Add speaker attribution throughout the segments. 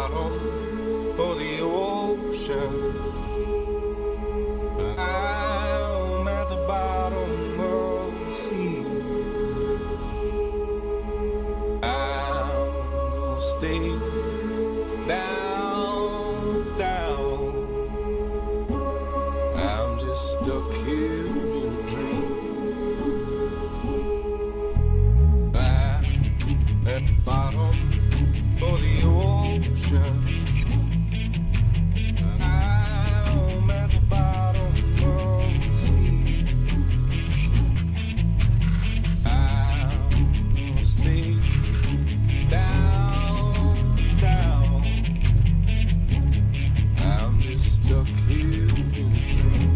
Speaker 1: bottom of the ocean. I'm at the bottom of the sea. I'm gonna stay down, down. I'm just stuck here in a dream. I'm at the bottom of the ocean. I'm at the bottom of the sea. I'm gonna stay down, down. I'm just stuck here in a dream.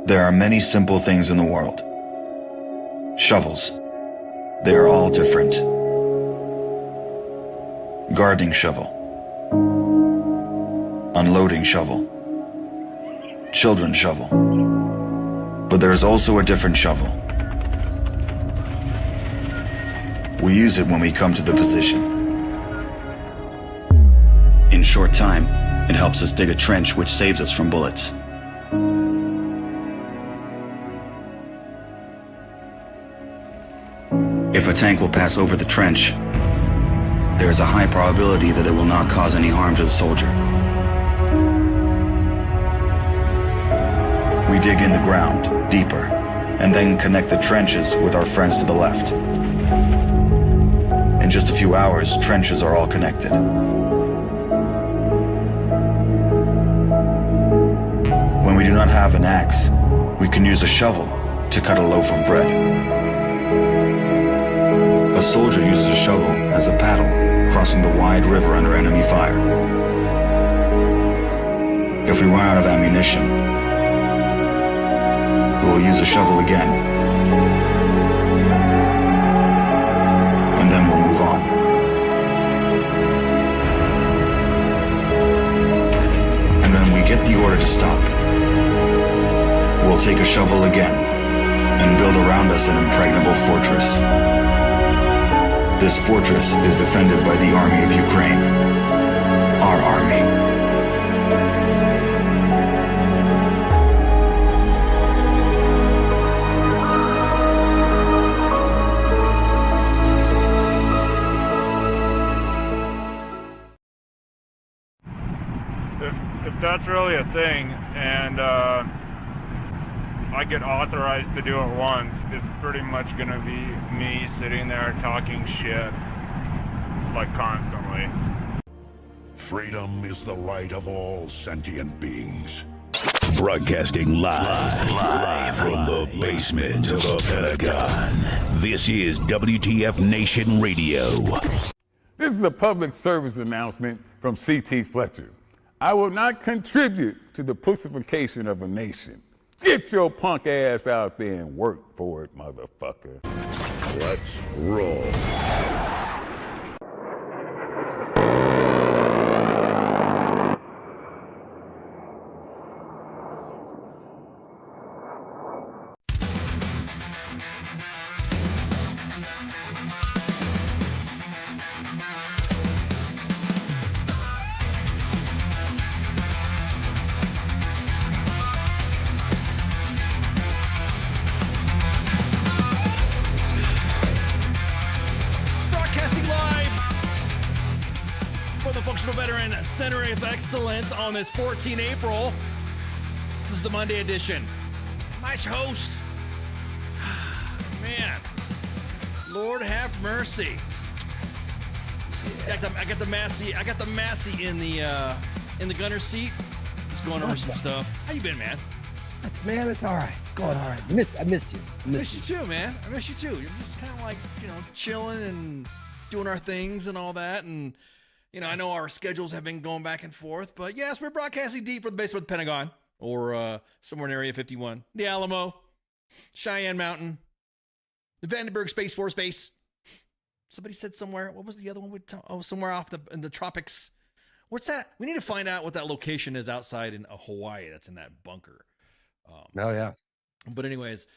Speaker 2: There are many simple things in the world. Shovels. They are all different. Gardening shovel. Unloading shovel. Children's shovel. But there is also a different shovel. We use it when we come to the position. In short time, it helps us dig a trench which saves us from bullets. If a tank will pass over the trench, there is a high probability that it will not cause any harm to the soldier. We dig in the ground, deeper, and then connect the trenches with our friends to the left. In just a few hours, trenches are all connected. When we do not have an axe, we can use a shovel to cut a loaf of bread. A soldier uses a shovel as a paddle, crossing the wide river under enemy fire. If we run out of ammunition, we will use a shovel again, and then we'll move on. And when we get the order to stop, we'll take a shovel again and build around us an impregnable fortress. This fortress is defended by the army of Ukraine, our army.
Speaker 3: If that's really a thing, and I get authorized to do it once, it's pretty much gonna be me sitting there talking shit, like, constantly.
Speaker 4: Freedom is the right of all sentient beings.
Speaker 5: Broadcasting live from the basement of the Pentagon. This is WTF Nation Radio.
Speaker 6: This is a public service announcement from C.T. Fletcher. I will not contribute to the pussification of a nation. Get your punk ass out there and work for it, motherfucker.
Speaker 4: Let's roll.
Speaker 7: Center of Excellence on this 14 April. This is the Monday edition. My host, man, Lord have mercy. I got the Massey in the gunner seat. Just going over some stuff. How you been, man?
Speaker 8: It's all right. Going all right. I missed you.
Speaker 7: I missed you too, man. I missed you too. You're just kind of like, chilling and doing our things and all that. And I know our schedules have been going back and forth, but yes, we're broadcasting deep from the basement of the Pentagon, or somewhere in Area 51, the Alamo, Cheyenne Mountain, the Vandenberg Space Force Base. Somebody said somewhere, what was the other one? Somewhere off in the tropics. What's that? We need to find out what that location is outside in Hawaii. That's in that bunker.
Speaker 8: Oh yeah.
Speaker 7: But anyways,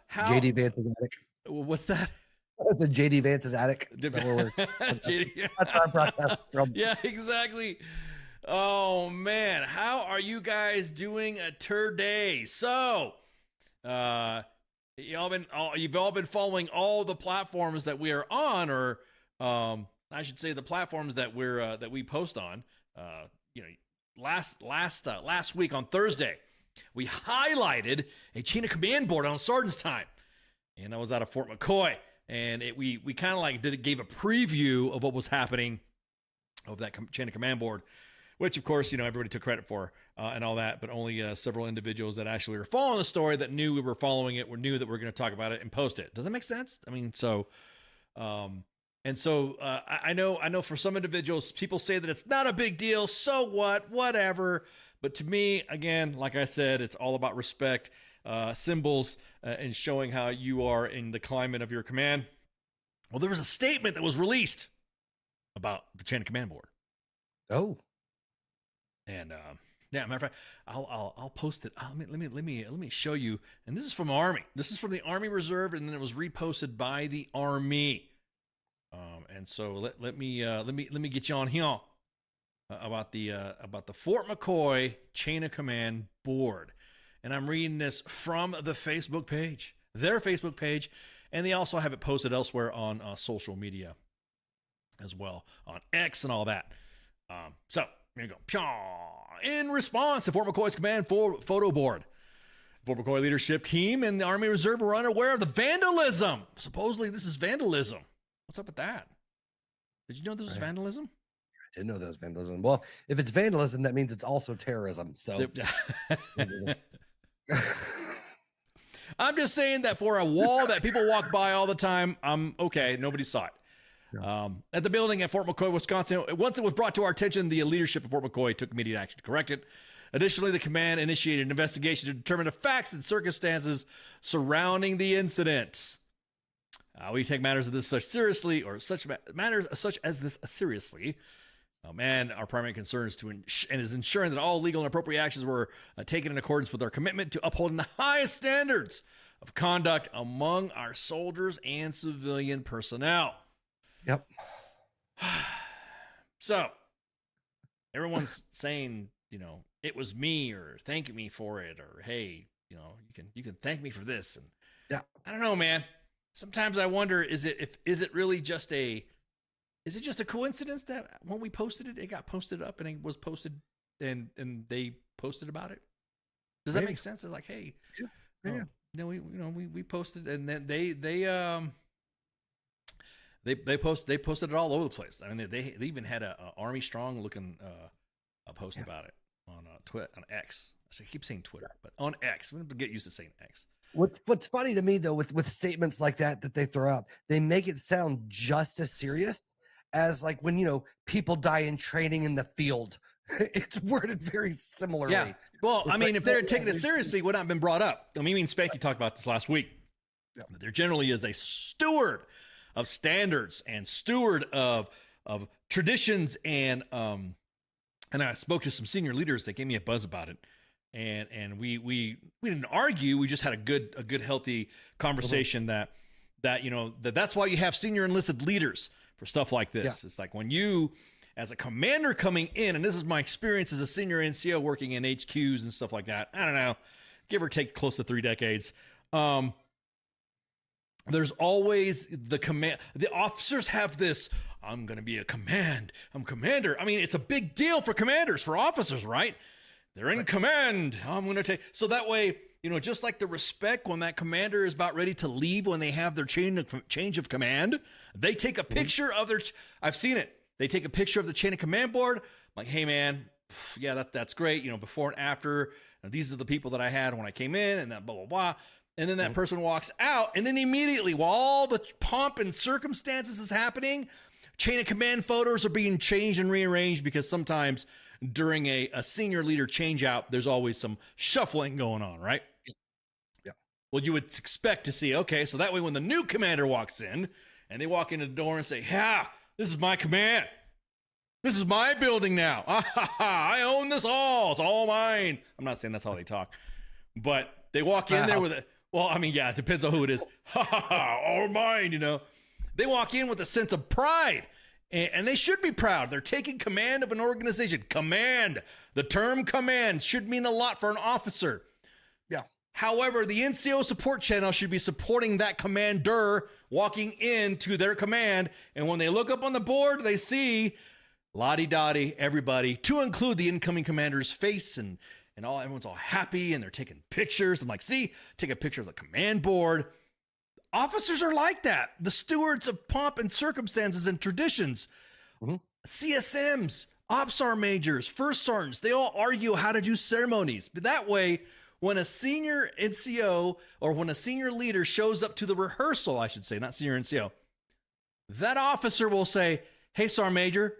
Speaker 7: how
Speaker 8: JD Vance's attic.
Speaker 7: What's that?
Speaker 8: That's a JD Vance's attic. That's where we're.
Speaker 7: JD,
Speaker 8: that's our broadcast from.
Speaker 7: Yeah, exactly. Oh man, how are you guys doing today? So, you've all been following all the platforms that we are on, or I should say the platforms that we post on. Last week on Thursday, we highlighted a chain of command board on Sergeant's Time, and that was out of Fort McCoy. And we kind of like gave a preview of what was happening of that chain of command board, which of course, everybody took credit for and all that, but only several individuals that actually were following the story that knew we were following it, knew that we were going to talk about it and post it. Does that make sense? I mean, I know for some individuals, people say that it's not a big deal. So what, whatever. But to me, again, like I said, it's all about respect. Symbols and showing how you are in the climate of your command. Well, there was a statement that was released about the chain of command board.
Speaker 8: Oh,
Speaker 7: and matter of fact, I'll post it. Let me show you. And this is from Army. This is from the Army Reserve, and then it was reposted by the Army. And so let me get you on here about the Fort McCoy chain of command board. And I'm reading this from the Facebook page, their Facebook page, and they also have it posted elsewhere on social media as well, on X and all that. So here you go. In response to Fort McCoy's command photo board, Fort McCoy leadership team and the Army Reserve were unaware of the vandalism. Supposedly this is vandalism. What's up with that? Did you know this was vandalism?
Speaker 8: I didn't know that was vandalism. Well, if it's vandalism, that means it's also terrorism. So
Speaker 7: I'm just saying that for a wall that people walk by all the time, I'm okay. Nobody saw it. No. At the building at Fort McCoy, Wisconsin, once it was brought to our attention, the leadership of Fort McCoy took immediate action to correct it. Additionally, the command initiated an investigation to determine the facts and circumstances surrounding the incident. We take matters of this such seriously, or such matters such as this seriously. And our primary concern is is ensuring that all legal and appropriate actions were taken in accordance with our commitment to upholding the highest standards of conduct among our soldiers and civilian personnel.
Speaker 8: Yep.
Speaker 7: So everyone's saying, it was me, or thank me for it, or hey, you can thank me for this. And
Speaker 8: yeah,
Speaker 7: I don't know, man. Sometimes I wonder, is it really just a coincidence that when we posted it, it got posted up and it was posted and they posted about it? Does that make sense? It's like, hey, we posted, and then they posted it all over the place. I mean, they even had a Army Strong looking a post about it on on X. I keep saying Twitter, but on X. We have to get used to saying X.
Speaker 8: What's funny to me though, with statements like that they throw out, they make it sound just as serious as like when people die in training in the field. It's worded very similarly.
Speaker 7: Yeah. Well,
Speaker 8: It's
Speaker 7: I mean,
Speaker 8: like,
Speaker 7: if they're taking it seriously, it would not have been brought up. I mean, Spanky talked about this last week.
Speaker 8: Yeah.
Speaker 7: There generally is a steward of standards and steward of traditions, and I spoke to some senior leaders that gave me a buzz about it. And we didn't argue. We just had a good healthy conversation that's why you have senior enlisted leaders for stuff like this. Yeah. It's like when you, as a commander coming in, and this is my experience as a senior NCO working in HQs and stuff like that. I don't know, give or take close to 3 decades. There's always the command. The officers have this, I'm going to be I'm commander. I mean, it's a big deal for commanders, for officers, right? They're in command. I'm going to take. So that way, just like the respect when that commander is about ready to leave, when they have their change of command, they take a picture of their. I've seen it. They take a picture of the chain of command board. Like, hey man, yeah, that's great. Before and after. These are the people that I had when I came in, and that blah blah blah. And then that person walks out, and then immediately, while all the pomp and circumstances is happening, chain of command photos are being changed and rearranged, because sometimes during a senior leader change out, there's always some shuffling going on, right?
Speaker 8: Yeah.
Speaker 7: Well, you would expect to see, okay, so that way when the new commander walks in and they walk in the door and say, yeah, this is my command. This is my building now. I own this all. It's all mine. I'm not saying that's how they talk, but they walk in there with it. Well, I mean, yeah, it depends on who it is. All mine, They walk in with a sense of pride. And they should be proud. They're taking command of an organization. Command. The term command should mean a lot for an officer.
Speaker 8: Yeah.
Speaker 7: However, the NCO support channel should be supporting that commander walking into their command. And when they look up on the board, they see lottie-dottie, everybody, to include the incoming commander's face, and everyone's all happy, and they're taking pictures. I'm like, see, take a picture of the command board. Officers are like that. The stewards of pomp and circumstances and traditions. CSMs, OPSAR majors, first sergeants, they all argue how to do ceremonies. But that way, when a senior NCO or when a senior leader shows up to the rehearsal, I should say, not senior NCO, that officer will say, hey, SAR major,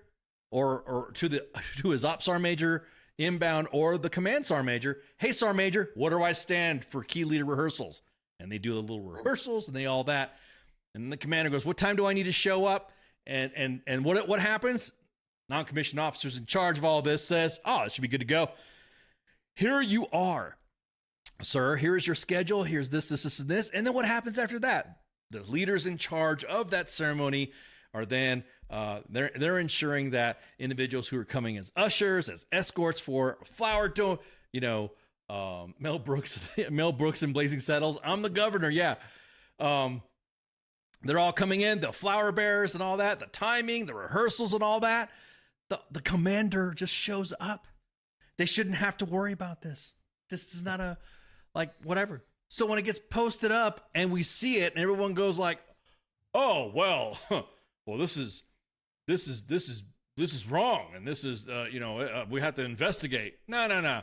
Speaker 7: or to his OPSAR major inbound, or the command SAR major, hey, SAR major, what do I stand for key leader rehearsals? And they do the little rehearsals and all that. And the commander goes, what time do I need to show up? And what happens? Non-commissioned officers in charge of all this says, oh, it should be good to go. Here you are, sir. Here is your schedule. Here's this, and this. And then what happens after that? The leaders in charge of that ceremony are then, they're ensuring that individuals who are coming as ushers, as escorts for flower dome, Mel Brooks and Blazing Saddles. I'm the governor. Yeah. They're all coming in, the flower bearers and all that, the timing, the rehearsals and all that. The commander just shows up. They shouldn't have to worry about this. This is not whatever. So when it gets posted up and we see it and everyone goes like, oh, well, this is wrong. And this is, we have to investigate. No.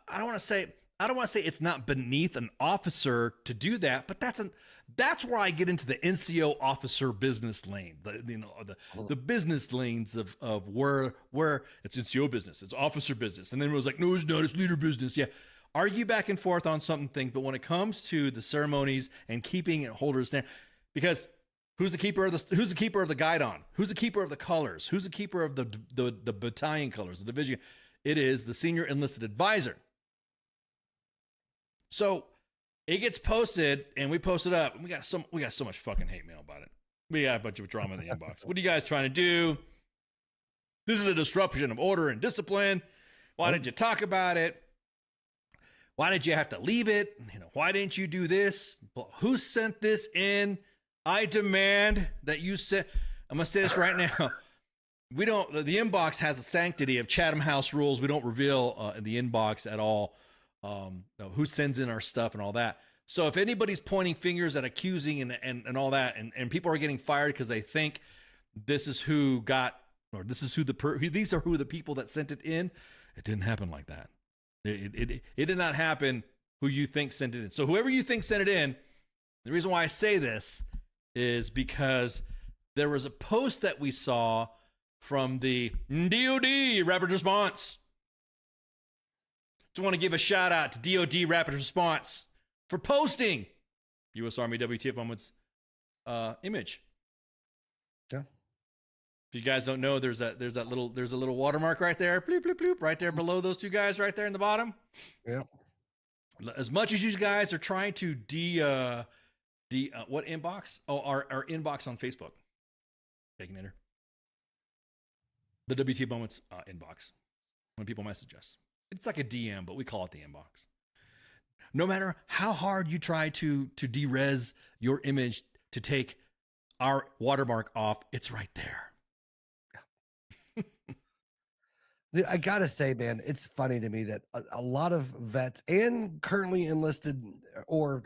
Speaker 7: I don't want to say it's not beneath an officer to do that, but that's where I get into the NCO officer business lane, the business lanes of where it's NCO business, it's officer business, and then it was like, no, it's not, it's leader business. Yeah, argue back and forth on something, but when it comes to the ceremonies and keeping it holders down, because Who's the keeper of the guidon? Who's the keeper of the colors? Who's the keeper of the battalion colors, the division? It is the senior enlisted advisor. So it gets posted, and we post it up, and we got so much fucking hate mail about it. We got a bunch of drama in the inbox. What are you guys trying to do? This is a disruption of order and discipline. Why did you talk about it? Why did you have to leave it? Why didn't you do this? Who sent this in? I demand that you send. I'm gonna say this right now. We don't. The inbox has a sanctity of Chatham House rules. We don't reveal in the inbox at all who sends in our stuff and all that. So if anybody's pointing fingers at accusing and all that, and people are getting fired because they think this is who got, or this is these are who the people that sent it in, it didn't happen like that. It did not happen who you think sent it in. So whoever you think sent it in, the reason why I say this is because there was a post that we saw from the DOD Rapid Response. Just want to give a shout out to DOD Rapid Response for posting U.S. Army W.T.F. Moments image.
Speaker 8: Yeah.
Speaker 7: If you guys don't know, there's a little watermark right there, bloop bloop bloop, right there below those two guys, right there in the bottom.
Speaker 8: Yeah.
Speaker 7: As much as you guys are trying to what inbox? Oh, our inbox on Facebook. Taking enter. The WT Moments inbox. When people message us. It's like a DM, but we call it the inbox. No matter how hard you try to derez your image to take our watermark off, it's right there.
Speaker 8: I gotta say, man, it's funny to me that a lot of vets and currently enlisted or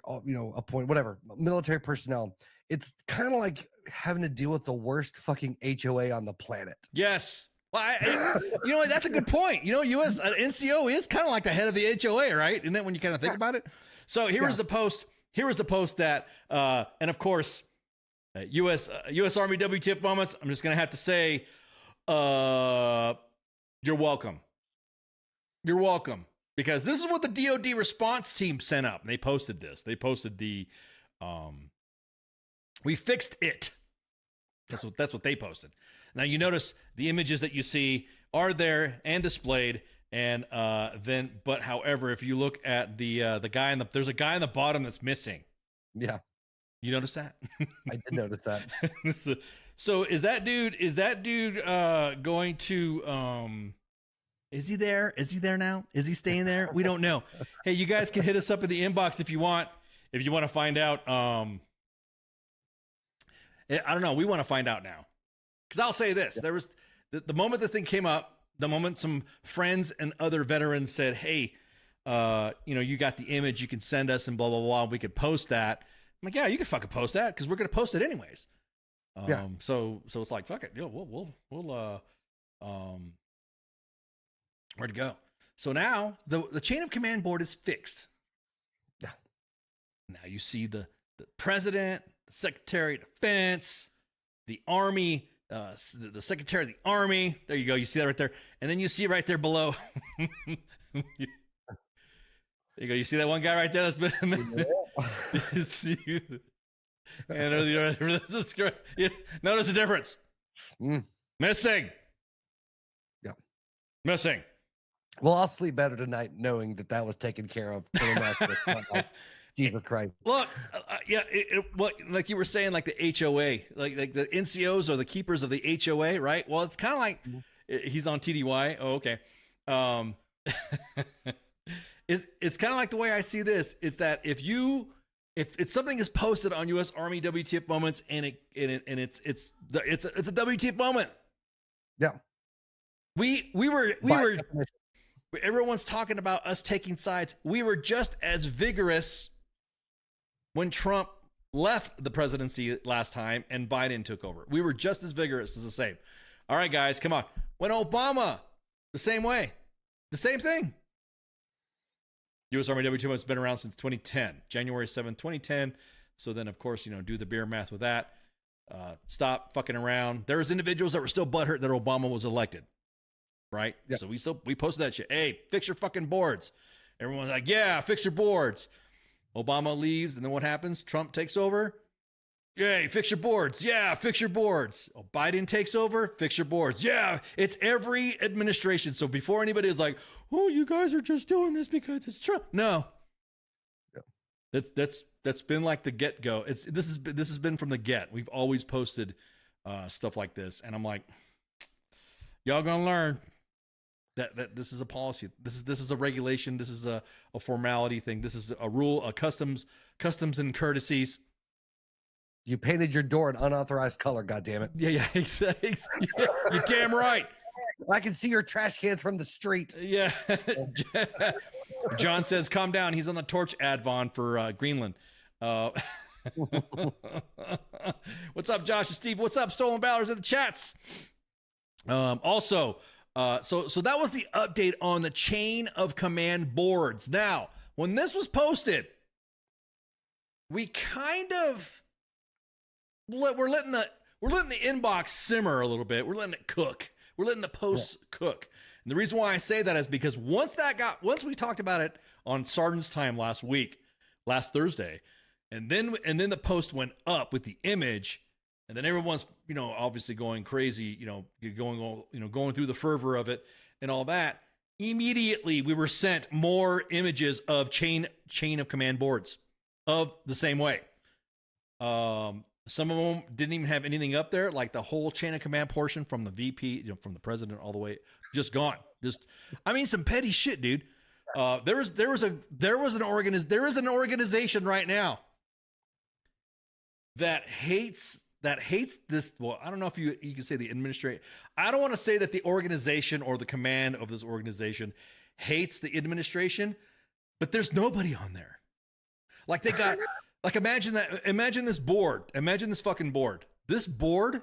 Speaker 8: appointed, whatever, military personnel, it's kind of like having to deal with the worst fucking HOA on the planet.
Speaker 7: Yes. Well, that's a good point. U.S. NCO is kind of like the head of the HOA, right? Isn't that when you kind of think about it? So here was the post. Here was the post that, and of course, U.S. Army WTF Moments. I'm just gonna have to say, you're welcome. You're welcome, because this is what the DOD response team sent up. They posted this. They posted the, we fixed it. That's what they posted. Now you notice the images that you see are there and displayed, and but however, if you look at the guy there's a guy on the bottom that's missing.
Speaker 8: Yeah,
Speaker 7: you notice that?
Speaker 8: I did notice that.
Speaker 7: So is that dude going to is he there? Is he there now? Is he staying there? We don't know. Hey, you guys can hit us up in the inbox if you want to find out. I don't know. We want to find out now. Because I'll say this, there was the moment this thing came up, the moment some friends and other veterans said, hey, you got the image, you can send us and blah, blah, blah, we could post that. I'm like, yeah, you can fucking post that because we're going to post it anyways.
Speaker 8: Yeah.
Speaker 7: So it's like, fuck it. We'll where'd it go? So now the chain of command board is fixed.
Speaker 8: Yeah.
Speaker 7: Now you see the president, the secretary of defense, the army, the secretary of the army. There you go. You see that right there. And then you see right there below. There you go. You see that one guy right there? That's been. Notice the difference. Missing.
Speaker 8: Yeah.
Speaker 7: Missing.
Speaker 8: Well, I'll sleep better tonight knowing that was taken care of. Jesus Christ.
Speaker 7: Look, like you were saying, like the HOA, like the NCOs are the keepers of the HOA, right? Well, it's kind of like he's on TDY. Oh, okay. It's kind of like the way I see this is that if it's something is posted on U.S. Army WTF Moments and it's a WTF moment.
Speaker 8: Yeah.
Speaker 7: We were. Everyone's talking about us taking sides. We were just as vigorous when Trump left the presidency last time and Biden took over. We were just as vigorous as the same. All right, guys, come on. When Obama, the same way, the same thing. U.S. Army W.T.F has been around since 2010, January 7th, 2010. So then, of course, do the beer math with that. Stop fucking around. There's individuals that were still butthurt that Obama was elected. Right? Yeah. So we posted that shit. Hey, fix your fucking boards. Everyone's like, yeah, fix your boards. Obama leaves, and then what happens? Trump takes over. Yay, fix your boards. Yeah, fix your boards. Oh, Biden takes over, fix your boards. Yeah, it's every administration. So before anybody is like, oh, you guys are just doing this because it's Trump. No. That's been like the get-go. This has been from the get. We've always posted stuff like this. And I'm like, y'all gonna learn that this is a policy. This is a regulation. This is a formality thing. This is a rule, a customs and courtesies.
Speaker 8: You painted your door an unauthorized color, goddammit.
Speaker 7: Yeah, exactly. Yeah, you're damn right.
Speaker 8: I can see your trash cans from the street.
Speaker 7: Yeah. John says, calm down. He's on the torch ad, Vaughn, for Greenland. What's up, Josh and Steve? What's up, Stolen Valors in the chats? Also, so that was the update on the chain of command boards. Now, when this was posted, we kind of we're letting the inbox simmer a little bit. We're letting it cook. We're letting the posts cook. And the reason why I say that is because once we talked about it on Sergeant's Time last Thursday, and then the post went up with the image, and then everyone's, obviously going crazy, going through the fervor of it and all that. Immediately we were sent more images of chain of command boards of the same way. Some of them didn't even have anything up there, like the whole chain of command portion from the VP, from the president all the way, just gone. Some petty shit, dude. There is an organization right now that hates this. Well, I don't know if you can say the administration. I don't want to say that the organization or the command of this organization hates the administration, but there's nobody on there. Like they got. Like imagine this board. Imagine this fucking board. This board,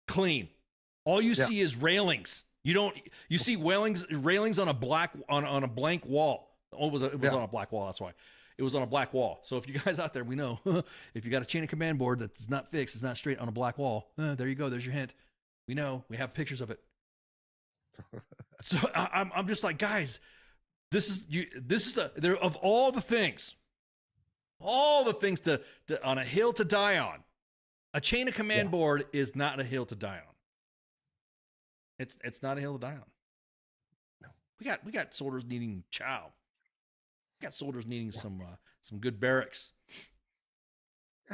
Speaker 7: clean. All you see is railings. You see railings on a blank wall. Oh, it was on a black wall. That's why. It was on a black wall. So if you guys out there, we know if you got a chain of command board that's not fixed, it's not straight on a black wall. There you go. There's your hint. We know. We have pictures of it. So I'm just like, guys, this is of all the things to on a hill to die on. A chain of command board is not a hill to die on. It's not a hill to die on. We got soldiers needing chow. We got soldiers needing some good barracks.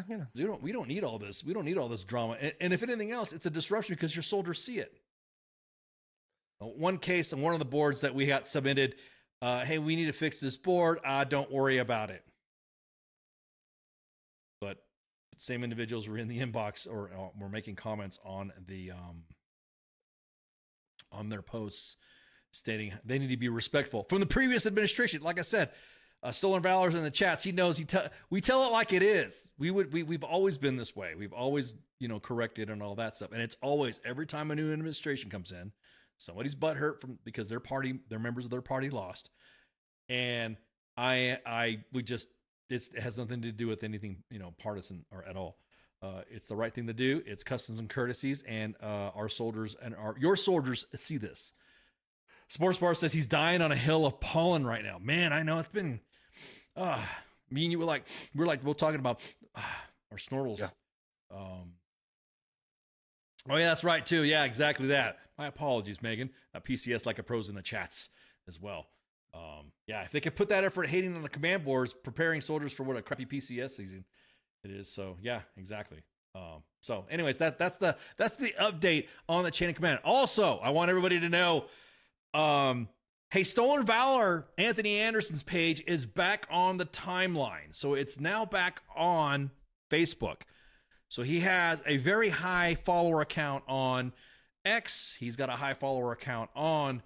Speaker 7: We don't need all this. We don't need all this drama. And if anything else, it's a disruption because your soldiers see it. One case on one of the boards that we got submitted, hey, we need to fix this board. Don't worry about it. But same individuals were in the inbox or were making comments on the on their posts stating they need to be respectful from the previous administration. Like I said, Stolen Valor's in the chats. He knows we tell it like it is. We've always been this way. We've always, corrected and all that stuff. And it's always, every time a new administration comes in, somebody's butthurt because their members of their party lost. And it has nothing to do with anything, partisan or at all. It's the right thing to do. It's customs and courtesies, and our soldiers and your soldiers see this. Sports Bar says he's dying on a hill of pollen right now. Man, I know it's been. Me and you we're talking about our snortels. Yeah. Oh yeah, that's right too. Yeah, exactly that. My apologies, Megan. PCS like a pros in the chats as well. Yeah, if they could put that effort hating on the command boards, preparing soldiers for what a crappy PCS season it is. So yeah, exactly. So anyways, that's the update on the chain of command. Also, I want everybody to know, hey, Stolen Valor, Anthony Anderson's page is back on the timeline. So it's now back on Facebook. So he has a very high follower account on X. He's got a high follower account on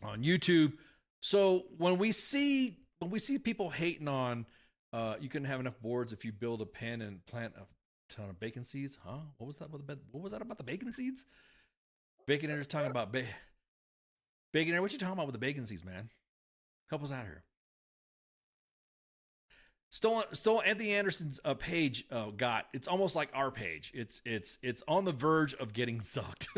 Speaker 7: YouTube. So when we see people hating on, you couldn't have enough boards if you build a pen and plant a ton of bacon seeds. Huh? What was that about the bacon seeds? Baconator's talking about Baconator. What you talking about with the bacon seeds, man? Help us out here. Stolen Anthony Anderson's page it's almost like our page. It's on the verge of getting zucked.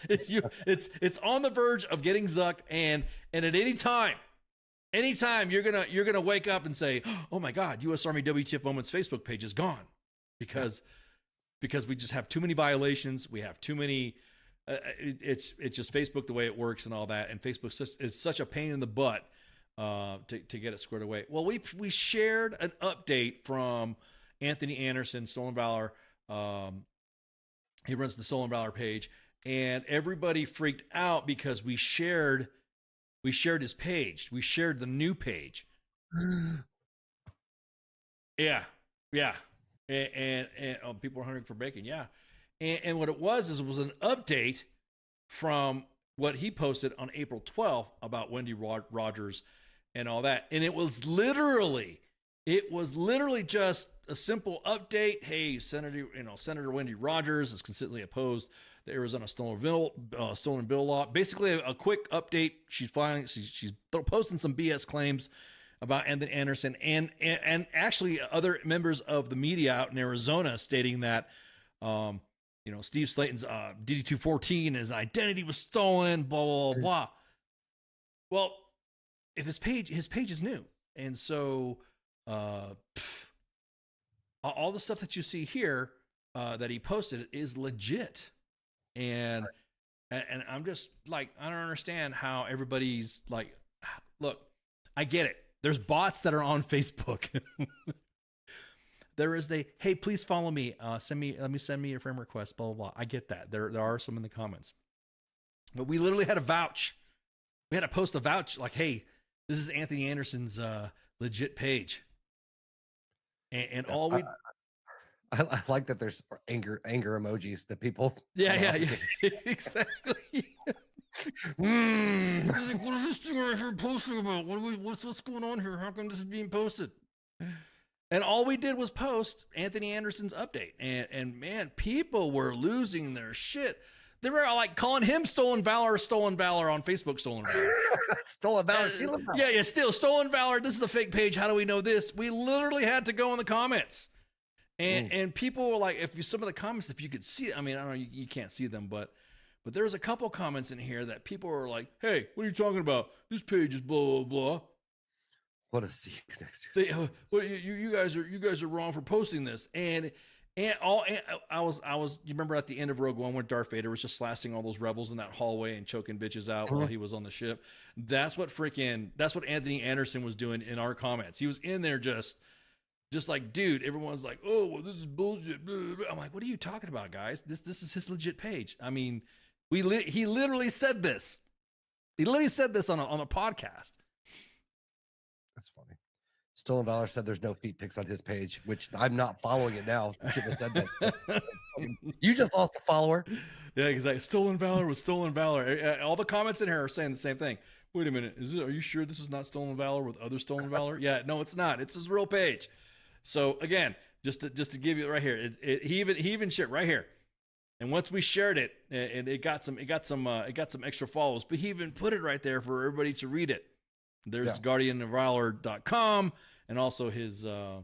Speaker 7: It's on the verge of getting zucked, and at any time anytime you're gonna wake up and say, "Oh my God, U.S. Army WTF Moments Facebook page is gone," because we just have too many violations. We have too many. It's just Facebook the way it works and all that, and Facebook is such a pain in the butt to get it squared away. Well, we shared an update from Anthony Anderson, Stolen Valor. He runs the Stolen Valor page, and everybody freaked out because we shared his page. We shared the new page. Yeah. And people are hungry for bacon. Yeah. And what it was an update from what he posted on April 12th about Wendy Rogers and all that. And it was literally just a simple update. Hey, Senator Wendy Rogers has consistently opposed the Arizona stolen bill law. Basically, a quick update. She's posting some BS claims about Anthony Anderson and actually other members of the media out in Arizona stating that Steve Slayton's DD-214 and his identity was stolen, blah, blah, blah. Well, if his page is new. And so all the stuff that you see here that he posted is legit. And I'm just like, I don't understand how everybody's like, look, I get it. There's bots that are on Facebook. There is hey, please follow me. Let me send me your friend request, blah, blah, blah. I get that. There are some in the comments. But we literally had a vouch. We had to post a vouch like, hey, this is Anthony Anderson's legit page. And all we...
Speaker 8: I like that there's anger emojis that people...
Speaker 7: Yeah, exactly. Like, what is this thing right here posting about? What's going on here? How come this is being posted? And all we did was post Anthony Anderson's update. And man, people were losing their shit. They were like calling him Stolen Valor on Facebook, Stolen Valor.
Speaker 8: Stolen Valor.
Speaker 7: Yeah, still Stolen Valor. This is a fake page. How do we know this? We literally had to go in the comments. And people were like, some of the comments, if you could see it, I mean, I don't know, you can't see them, but there's a couple comments in here that people were like, hey, what are you talking about? This page is blah, blah, blah.
Speaker 8: What a secret.
Speaker 7: You guys are wrong for posting this. And I was, you remember at the end of Rogue One when Darth Vader was just slashing all those rebels in that hallway and choking bitches out while he was on the ship. That's what Anthony Anderson was doing in our comments. He was in there just like, dude, everyone's like, oh, well, this is bullshit. I'm like, what are you talking about, guys? This is his legit page. I mean, he literally said this. He literally said this on a podcast.
Speaker 8: That's funny. Stolen Valor said there's no feet pics on his page, which I'm not following it now. You should have said that. You just lost a follower.
Speaker 7: Yeah, exactly. Stolen Valor was Stolen Valor. All the comments in here are saying the same thing. Wait a minute. Are you sure this is not Stolen Valor with other Stolen Valor? Yeah, no, it's not. It's his real page. So again, just to give you right here, he even shared right here. And once we shared it, and it got some extra follows, but he even put it right there for everybody to read it. There's guardianofvalor.com and also his yeah,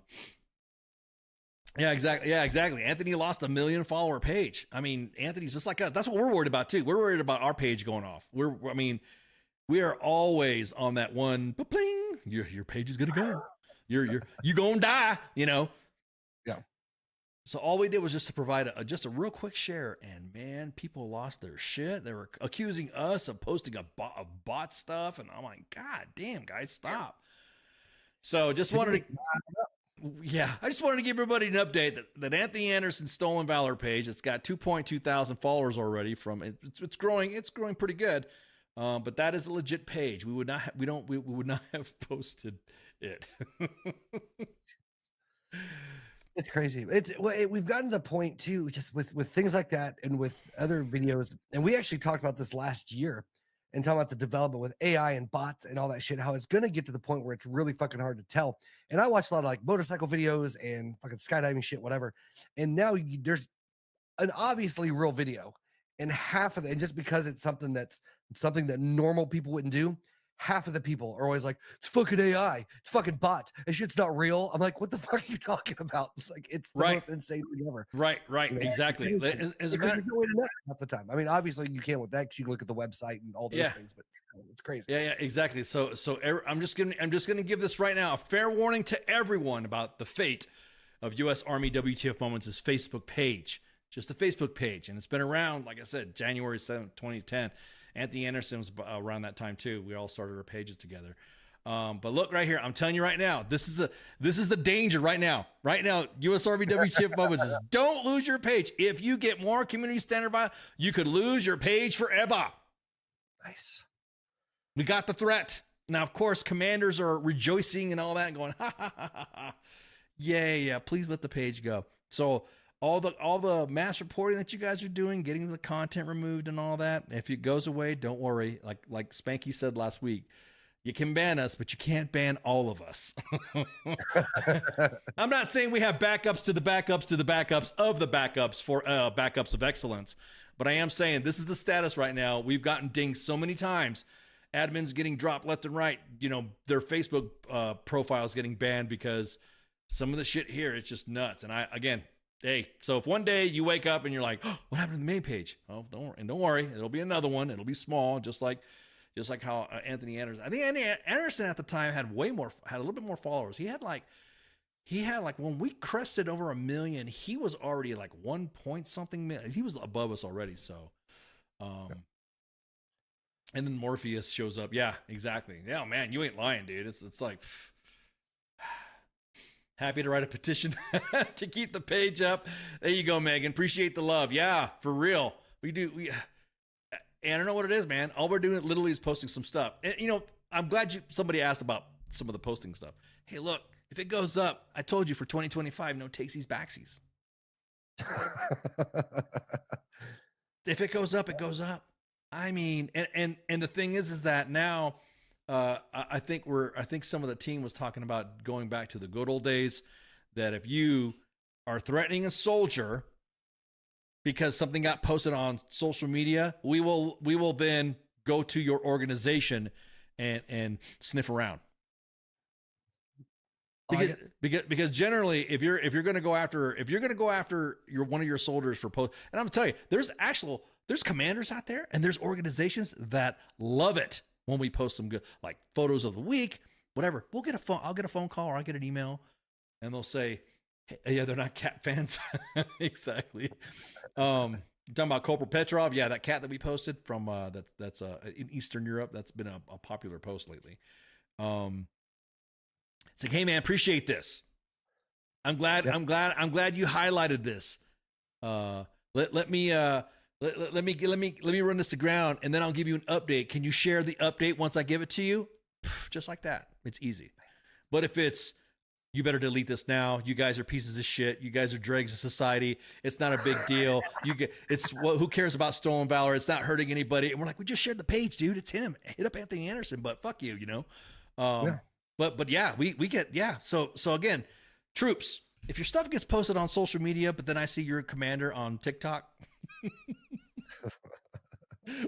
Speaker 7: exactly. Anthony lost 1 million follower page. I mean, Anthony's just like us. That's what we're worried about too. We're worried about our page going off. We are always on that one. Bling, your page is gonna go. You gonna die.
Speaker 8: Yeah.
Speaker 7: So all we did was just to provide just a real quick share, and man, people lost their shit. They were accusing us of posting a bot stuff, and I'm like, God damn, guys, stop. So just wanted to, I just wanted to give everybody an update that Anthony Anderson's Stolen Valor page, it's got 2.2 thousand followers already. It's growing pretty good, but that is a legit page. We would not have posted it.
Speaker 8: It's crazy. We've gotten to the point too, just with things like that and with other videos. And we actually talked about this last year and talking about the development with AI and bots and all that shit, how it's going to get to the point where it's really fucking hard to tell. And I watch a lot of like motorcycle videos and fucking skydiving shit, whatever. And now there's an obviously real video, and half of it, and just because it's something that normal people wouldn't do, half of the people are always like, it's fucking AI, it's fucking bot, and shit's not real. I'm like, what the fuck are you talking about? Like, it's the
Speaker 7: Right.
Speaker 8: most insane thing ever.
Speaker 7: Right,
Speaker 8: You know,
Speaker 7: exactly. As a
Speaker 8: because
Speaker 7: matter,
Speaker 8: there's no way to know half the time. I mean, obviously you can with that because you can look at the website and all those
Speaker 7: Yeah.
Speaker 8: things, but it's crazy.
Speaker 7: yeah, exactly. So I'm just gonna give this right now, a fair warning to everyone about the fate of U.S. Army WTF Moments' Facebook page, just a Facebook page, and it's been around, like I said, January 7th, 2010. Anthony Anderson was around that time too. We all started our pages together. But look right here, I'm telling you right now, this is the danger right now. Right now, U.S. Army WTF Moments is don't lose your page. If you get more community standard violence, you could lose your page forever.
Speaker 8: Nice.
Speaker 7: We got the threat. Now, of course, commanders are rejoicing and all that and going, ha, ha, ha, ha, ha. Yeah, please let the page go. So all the mass reporting that you guys are doing, getting the content removed and all that, if it goes away, don't worry. Like Spanky said last week, you can ban us, but you can't ban all of us. I'm not saying we have backups to the backups to the backups of the backups for backups of excellence, but I am saying this is the status right now. We've gotten dinged so many times. Admins getting dropped left and right. You know, their Facebook profiles getting banned because some of the shit here, it's just nuts. And so if one day you wake up and you're like, oh, what happened to the main page? Oh, don't worry. It'll be another one. It'll be small, just like how Anthony Anderson. I think Anthony Anderson at the time had a little bit more followers. He had like when we crested over 1 million, he was already like 1 point something million. He was above us already. So, and then Morpheus shows up. Yeah, exactly. Yeah, man, you ain't lying, dude. It's like, happy to write a petition to keep the page up. There you go, Megan. Appreciate the love. Yeah, for real. And I don't know what it is, man. All we're doing literally is posting some stuff. And, you know, I'm glad somebody asked about some of the posting stuff. Hey, look, if it goes up, I told you for 2025, no takesies, backsies. If it goes up, it goes up. I mean, and the thing is that now, I think some of the team was talking about going back to the good old days, that if you are threatening a soldier because something got posted on social media, we will then go to your organization and sniff around. Because generally, if you're going to go after one of your soldiers for post, and I'm gonna tell you, there's commanders out there and there's organizations that love it when we post some good, like photos of the week, whatever. I'll get a phone call or I'll get an email, and they'll say, hey, yeah, they're not cat fans. Exactly. Talking about Corporal Petrov. Yeah, that cat that we posted from that's in Eastern Europe. That's been a popular post lately. It's like, hey man, appreciate this. I'm glad you highlighted this. Let me run this to ground, and then I'll give you an update. Can you share the update once I give it to you? Just like that. It's easy. But if it's, you better delete this now. You guys are pieces of shit. You guys are dregs of society. It's not a big deal. Who cares about stolen valor? It's not hurting anybody. And we're like, we just shared the page, dude. It's him. Hit up Anthony Anderson, but fuck you, you know? But yeah, we get, yeah. So again, troops, if your stuff gets posted on social media, but then I see you're a commander on TikTok,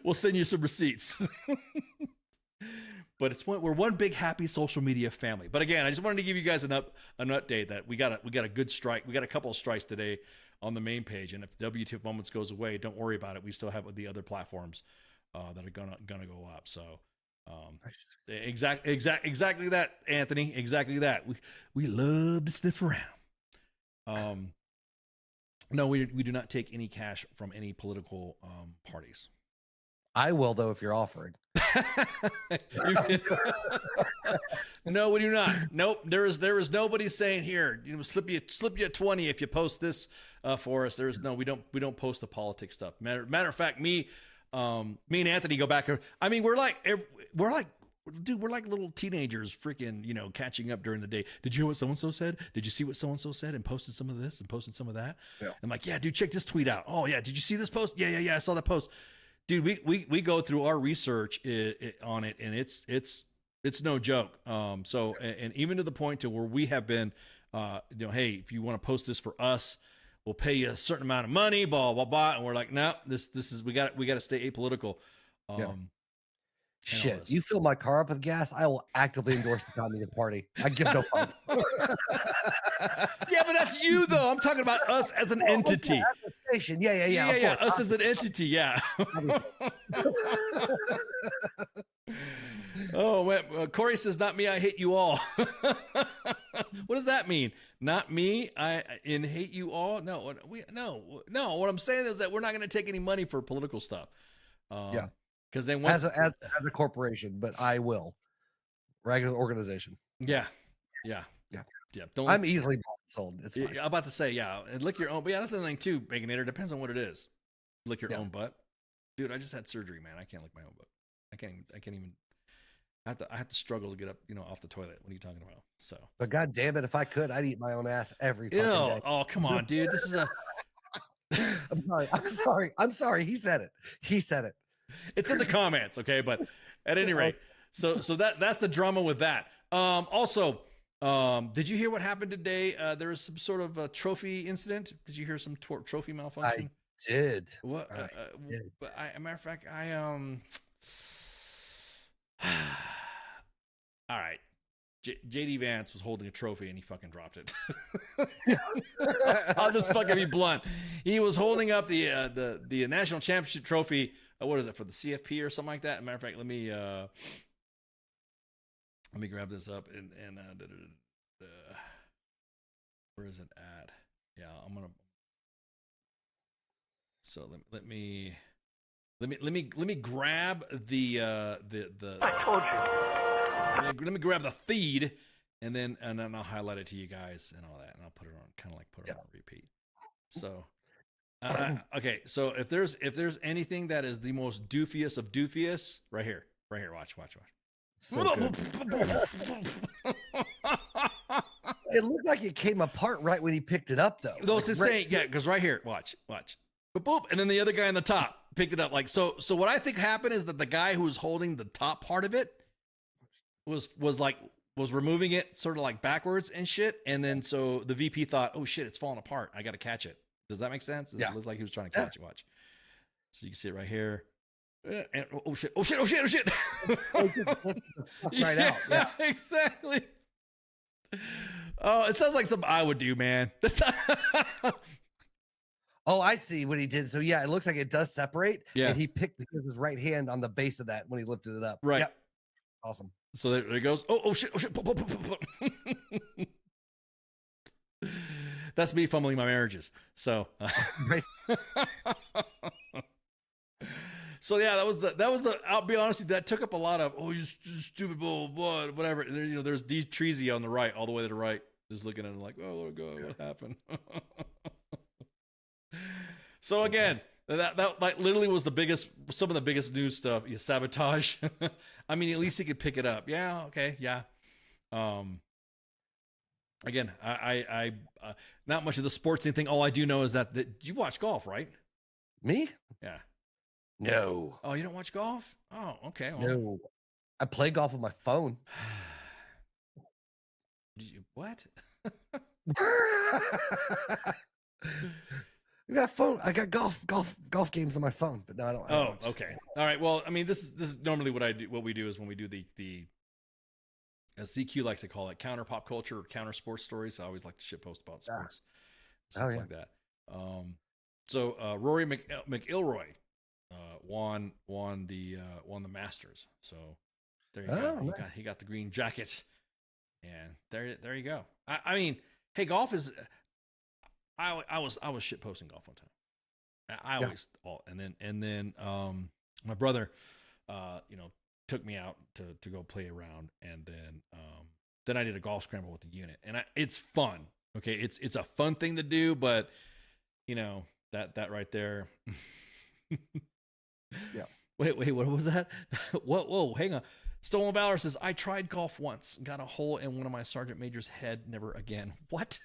Speaker 7: we'll send you some receipts. But we're one big happy social media family. But again, I just wanted to give you guys an update that we got a good strike. We got a couple of strikes today on the main page, and if WTF Moments goes away, don't worry about it. We still have the other platforms that are gonna go up. So nice. Exactly that, Anthony. Exactly that. We love to sniff around. No, we do not take any cash from any political parties.
Speaker 8: I will, though, if you're offering.
Speaker 7: No, we do not. Nope. There is nobody saying here, slip you a 20 if you post this for us. We don't post the politics stuff. Matter of fact, me and Anthony go back. I mean, we're like little teenagers freaking, catching up during the day. Did you hear what so-and-so said? Did you see what so-and-so said and posted some of this and posted some of that? Yeah. I'm like, yeah, dude, check this tweet out. Oh yeah. Did you see this post? Yeah. I saw that post. Dude, we go through our research on it, and it's no joke. So even to the point to where we have been, hey, if you want to post this for us, we'll pay you a certain amount of money, blah blah blah. And we're like, no, this is we got to stay apolitical.
Speaker 8: Shit,
Speaker 7: this.
Speaker 8: you fill my car up with gas, I will actively endorse the Communist Party. I give no fucks.
Speaker 7: Yeah, but that's you though. I'm talking about us as an entity.
Speaker 8: As a station. Yeah, of
Speaker 7: Yeah.
Speaker 8: course.
Speaker 7: Us as an entity. Yeah. Oh, man. Corey says, "Not me. I hate you all." What does that mean? Not me. I hate you all. No. No. What I'm saying is that we're not going to take any money for political stuff.
Speaker 8: Yeah.
Speaker 7: Because then once
Speaker 8: As a corporation, but I will. Regular organization.
Speaker 7: Yeah. Don't.
Speaker 8: I'm easily bought and sold. It's fine.
Speaker 7: I'm about to say, yeah, and lick your own. But yeah, that's the thing too, Baconator. Depends on what it is. Lick your own butt, dude. I just had surgery, man. I can't lick my own butt. I can't even. I have to struggle to get up, off the toilet. What are you talking about? So.
Speaker 8: But god damn it, if I could, I'd eat my own ass every fucking day.
Speaker 7: Oh, come on, dude. This is a.
Speaker 8: I'm sorry. He said it.
Speaker 7: It's in the comments, okay? But at any rate, so that's the drama with that. Also. Did you hear what happened today? There was some sort of a trophy incident. Did you hear some trophy malfunction?
Speaker 8: I did.
Speaker 7: What?
Speaker 8: I did.
Speaker 7: A matter of fact, all right. JD Vance was holding a trophy and he fucking dropped it. I'll just fucking be blunt. He was holding up the national championship trophy. What is it, for the CFP or something like that? As a matter of fact, let me grab this up and where is it at? Yeah, I'm gonna. So let me grab the. I told you. Let me grab the feed, and then I'll highlight it to you guys and all that, and I'll put it on on repeat. So. Okay, so if there's anything that is the most doofiest of doofiest, right here, watch.
Speaker 8: So good. It looked like it came apart right when he picked it up, though.
Speaker 7: Those is saying, yeah, because right here, watch, boop, boop, and then the other guy on the top picked it up. Like so. What I think happened is that the guy who was holding the top part of it was removing it sort of like backwards and shit, and then so the VP thought, oh shit, it's falling apart. I got to catch it. Does that make sense?
Speaker 8: Yeah.
Speaker 7: It looks like he was trying to catch it. Watch. So you can see it right here. And oh shit.
Speaker 8: Right out. Yeah,
Speaker 7: exactly. Oh, it sounds like something I would do, man.
Speaker 8: Oh, I see what he did. So yeah, it looks like it does separate.
Speaker 7: Yeah.
Speaker 8: And he picked his right hand on the base of that when he lifted it up.
Speaker 7: Right.
Speaker 8: Yep. Awesome.
Speaker 7: So there it goes. Oh shit. That's me fumbling my marriages. So, so yeah, that was the. I'll be honest with you, that took up a lot of. Oh, you stupid bull, whatever. There's these Treasy on the right, all the way to the right, just looking at it like, oh god, what happened? So again, that like literally was some of the biggest news stuff. Yeah, sabotage. I mean, at least he could pick it up. Yeah. Okay. Yeah. Again, I not much of the sports thing. All I do know is that you watch golf, right?
Speaker 8: Me?
Speaker 7: Yeah.
Speaker 8: No.
Speaker 7: Oh, you don't watch golf? Oh, okay. Well,
Speaker 8: No. I play golf with my phone.
Speaker 7: What?
Speaker 8: I got phone. I got golf games on my phone, but no, I don't.
Speaker 7: Oh, okay. All right. Well, I mean, this is normally what I do. What we do is when we do the as CQ likes to call it, counter pop culture or counter sports stories. I always like to shitpost about sports, stuff like that. So Rory McIlroy won the Masters. So there you go.
Speaker 8: Nice.
Speaker 7: He got the green jacket, and there you go. I mean, hey, golf is. I was shitposting golf one time. I always and then my brother, took me out to go play around, and then I did a golf scramble with the unit, and it's fun. Okay, it's a fun thing to do, but that right there.
Speaker 8: Yeah.
Speaker 7: Wait, what was that? Whoa, hang on. Stolen Valor says, I tried golf once, got a hole in one of my sergeant major's head, never again. What?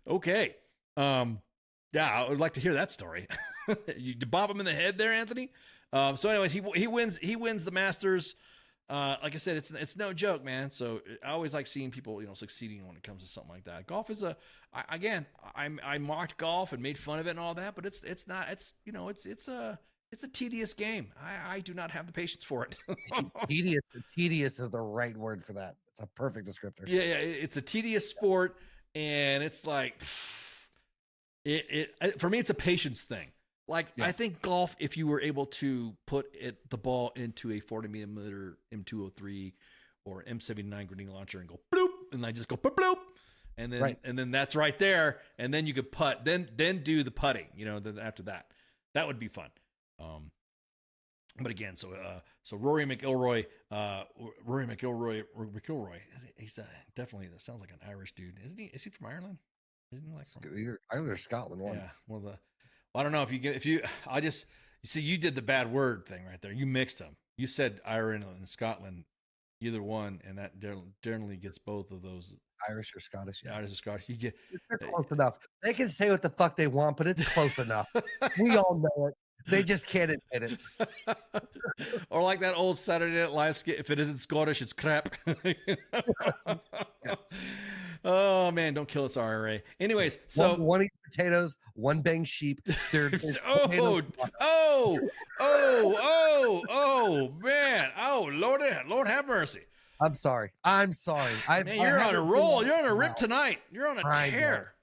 Speaker 7: Okay. Yeah, I would like to hear that story. You bob him in the head there, Anthony. So anyways, he wins the Masters. like I said, it's no joke, man. So I always like seeing people, succeeding when it comes to something like that. Golf is I mocked golf and made fun of it and all that, but it's a tedious game. I do not have the patience for it.
Speaker 8: Tedious is the right word for that. It's a perfect descriptor.
Speaker 7: Yeah, it's a tedious sport, and it's like for me, it's a patience thing. Like, I think golf, if you were able to put the ball into a 40mm M203 or M79 grenade launcher and go bloop, and I just go bloop, bloop, and then that's right there, and then you could putt, then do the putting, then after that would be fun. But again, so Rory McIlroy, he's definitely, that sounds like an Irish dude, isn't he? Is he from Ireland? Isn't he
Speaker 8: either Ireland or Scotland? One.
Speaker 7: Yeah, I don't know you did the bad word thing right there. You mixed them. You said Ireland and Scotland, either one, and that generally gets both of those.
Speaker 8: Irish or Scottish? Yeah.
Speaker 7: Irish or Scottish.
Speaker 8: They're close enough. They can say what the fuck they want, but it's close enough. We all know it. They just can't admit it.
Speaker 7: Or like that old Saturday Night Live skit, if it isn't Scottish, it's crap. Oh man, don't kill us, RRA. Anyways, so
Speaker 8: one eat potatoes, one bang sheep.
Speaker 7: Oh man, Lord have mercy.
Speaker 8: I'm sorry. Man,
Speaker 7: you're on a roll. You're on a rip tonight. You're on a tear.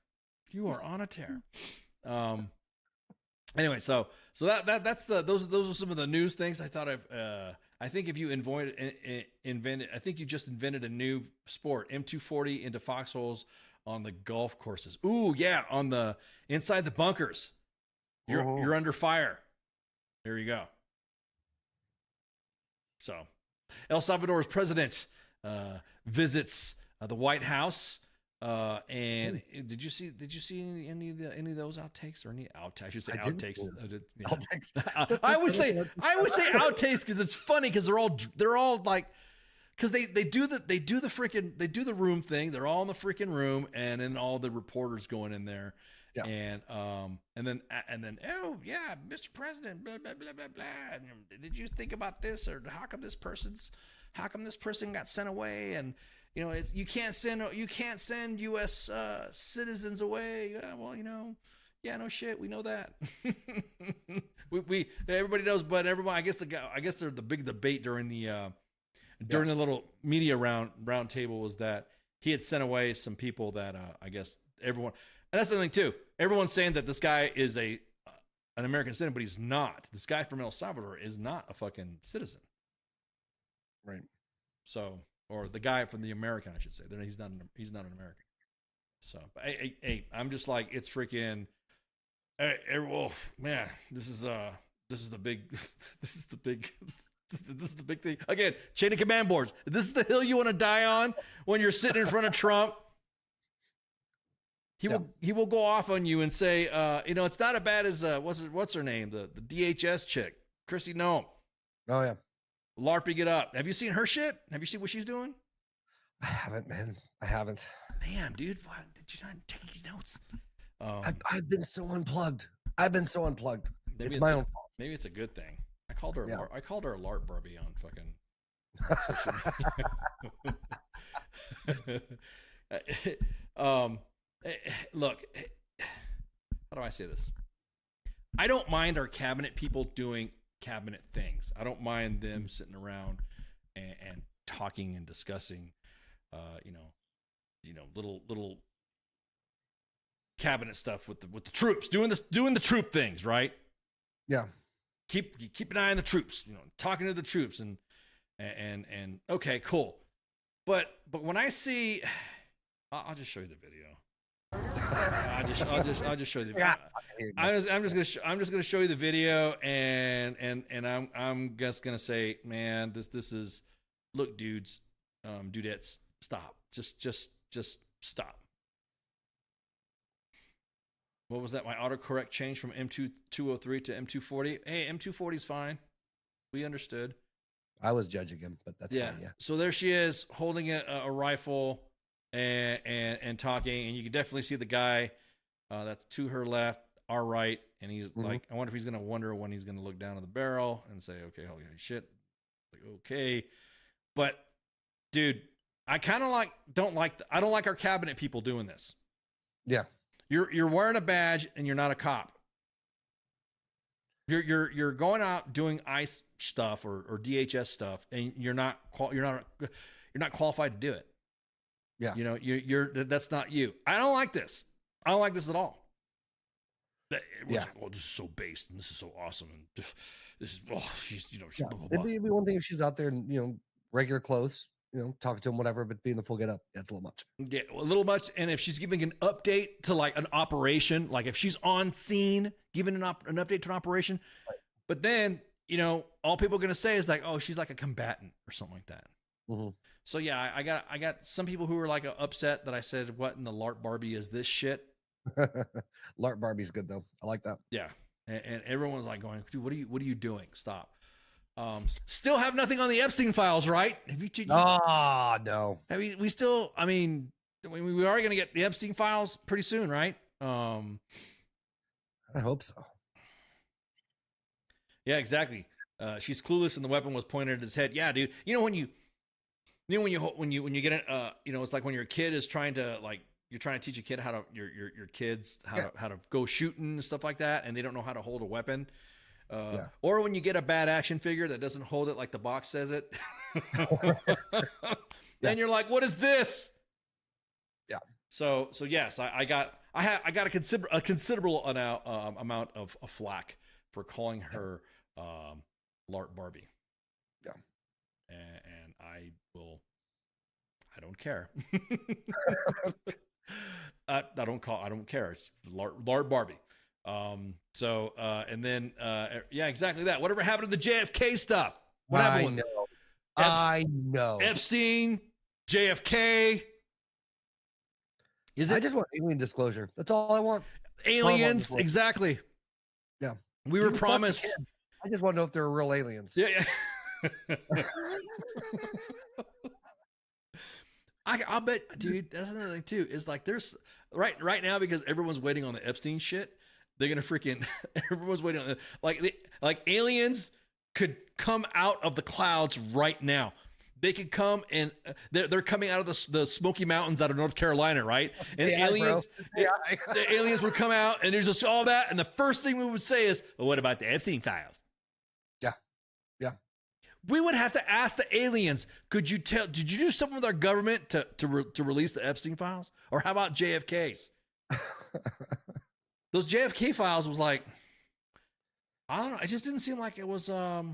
Speaker 7: You are on a tear. Anyway, so those are some of the news things I thought I think if you I think you just invented a new sport, M240 into foxholes on the golf courses. Ooh, yeah, on the inside the bunkers. You're under fire. There you go. So, El Salvador's president visits the White House. And did you see any of those outtakes or any outtakes? I should say outtakes.
Speaker 8: Outtakes.
Speaker 7: I always say outtakes because it's funny because they're all like, because they do the room thing. They're all in the freaking room, and then all the reporters going in there, and then oh yeah, Mr. President, blah blah blah blah blah. Did you think about this, or how come this person got sent away? And you can't send U.S. citizens away. Well, no shit, we know that. we everybody knows, but everyone, I guess the big debate during the little media round table was that he had sent away some people that I guess everyone, and that's the thing too. Everyone's saying that this guy is an American citizen, but he's not. This guy from El Salvador is not a fucking citizen,
Speaker 8: right?
Speaker 7: So. Or the guy from the American, I should say. He's not an American. So, but hey, I'm just like, it's freaking. Well, man, this is the big thing. Again, chain of command boards. This is the hill you want to die on when you're sitting in front of Trump. He will go off on you and say, it's not as bad as what's her name, the DHS chick, Chrissy Noem.
Speaker 8: Oh yeah.
Speaker 7: LARPing it up. Have you seen her shit? Have you seen what she's doing?
Speaker 8: I haven't, man. I haven't.
Speaker 7: Damn, dude. Why did you not take any notes?
Speaker 8: I've been so unplugged. It's my own fault.
Speaker 7: Maybe it's a good thing. I called her a LARP Barbie on fucking social media. Look, how do I say this? I don't mind our cabinet people doing cabinet things. I don't mind them sitting around and talking and discussing, little cabinet stuff with the troops, doing the troop things, right?
Speaker 8: Yeah.
Speaker 7: Keep an eye on the troops, talking to the troops and okay, cool. But when I see, I'll just show you the video. I'll just show you the video. I'm just gonna show you the video, and I'm just gonna say, man, this is, look, dudes, dudettes, stop, just stop. What was that? My autocorrect changed from M203 to M240. Hey, M240 is fine. We understood.
Speaker 8: I was judging him, but that's fine. Yeah.
Speaker 7: So there she is, holding a rifle and talking, and you can definitely see the guy that's to her left, our right, and he's like, I wonder if he's gonna wonder when he's gonna look down at the barrel and say, okay, holy shit, like, okay, But dude, I kind of don't like our cabinet people doing this.
Speaker 8: Yeah.
Speaker 7: You're wearing a badge and you're not a cop. You're going out doing ICE stuff or DHS stuff, and you're not qualified to do it.
Speaker 8: Yeah.
Speaker 7: You know, that's not you. I don't like this. I don't like this at all. It was
Speaker 8: Yeah.
Speaker 7: like, oh, this is so based and this is so awesome and this is she's
Speaker 8: Yeah.
Speaker 7: blah, blah, blah.
Speaker 8: It'd be one thing if she's out there in regular clothes, talking to him, whatever, but being the full get up, that's a little much.
Speaker 7: Yeah, a little much. And if she's giving an update to like an operation, like if she's on scene giving an update to an operation, but then all people are gonna say is like, oh, she's like a combatant or something like that.
Speaker 8: Mm-hmm.
Speaker 7: So yeah, I got some people who were like upset that I said, "What in the LARP Barbie is this shit?"
Speaker 8: LARP Barbie's good though. I like that.
Speaker 7: Yeah, and everyone's like going, "Dude, what are you doing? Stop." Still have nothing on the Epstein files, right? Have you?
Speaker 8: No.
Speaker 7: I mean, we still. I mean, we are going to get the Epstein files pretty soon, right?
Speaker 8: I hope so.
Speaker 7: Yeah, exactly. She's clueless, and the weapon was pointed at his head. Yeah, dude. When you get it, it's like when your kid is trying to you're trying to teach a kid how to your kids how to go shooting and stuff like that, and they don't know how to hold a weapon. Or when you get a bad action figure that doesn't hold it like the box says it, then you're like, "What is this?"
Speaker 8: Yeah.
Speaker 7: So yes, I got a considerable amount of flack for calling her LARP Barbie.
Speaker 8: Yeah.
Speaker 7: And I don't care. I don't care. It's LARP Barbie. And then yeah, exactly that. Whatever happened to the JFK stuff? What happened?
Speaker 8: I know.
Speaker 7: Epstein, JFK.
Speaker 8: I just want alien disclosure. That's all I want.
Speaker 7: Aliens, exactly.
Speaker 8: Yeah.
Speaker 7: We were promised.
Speaker 8: I just want to know if they're real aliens.
Speaker 7: Yeah. I'll bet, dude. That's another thing too. Is like there's right now because everyone's waiting on the Epstein shit. They're gonna freaking everyone's waiting on like aliens could come out of the clouds right now. They could come and they're coming out of the Smoky Mountains out of North Carolina, right? And the aliens would come out and there's just all that. And the first thing we would say is, well, what about the Epstein files?
Speaker 8: Yeah.
Speaker 7: We would have to ask the aliens, did you do something with our government to release the Epstein files? Or how about JFK's? Those JFK files was like, I don't know. It just didn't seem like it was, I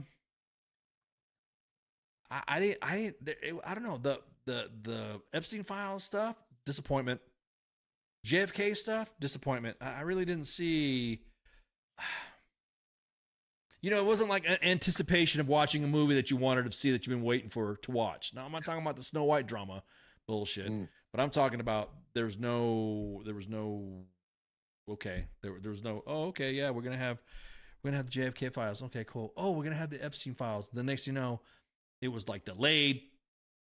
Speaker 7: don't know. The Epstein files stuff, disappointment. JFK stuff, disappointment. I really didn't see, it wasn't like an anticipation of watching a movie that you wanted to see that you've been waiting for to watch. Now, I'm not talking about the Snow White drama bullshit, but I'm talking about there was no, okay, there was no, oh, okay, yeah, we're going to have the JFK files. Okay, cool. Oh, we're going to have the Epstein files. The next thing you know, it was like delayed.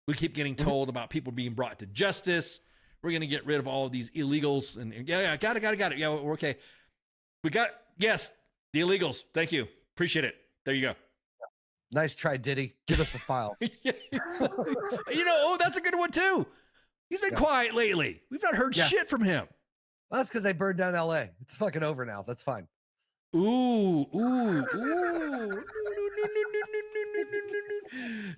Speaker 7: We keep getting told about people being brought to justice. We're going to get rid of all of these illegals. And yeah, got it. Yeah, we're okay. Yes, the illegals. Thank you. Appreciate it. There you go.
Speaker 8: Nice try, Diddy. Give us the file.
Speaker 7: That's a good one too. He's been quiet lately. We've not heard shit from him.
Speaker 8: Well, that's because they burned down LA. It's fucking over now. That's fine.
Speaker 7: Ooh.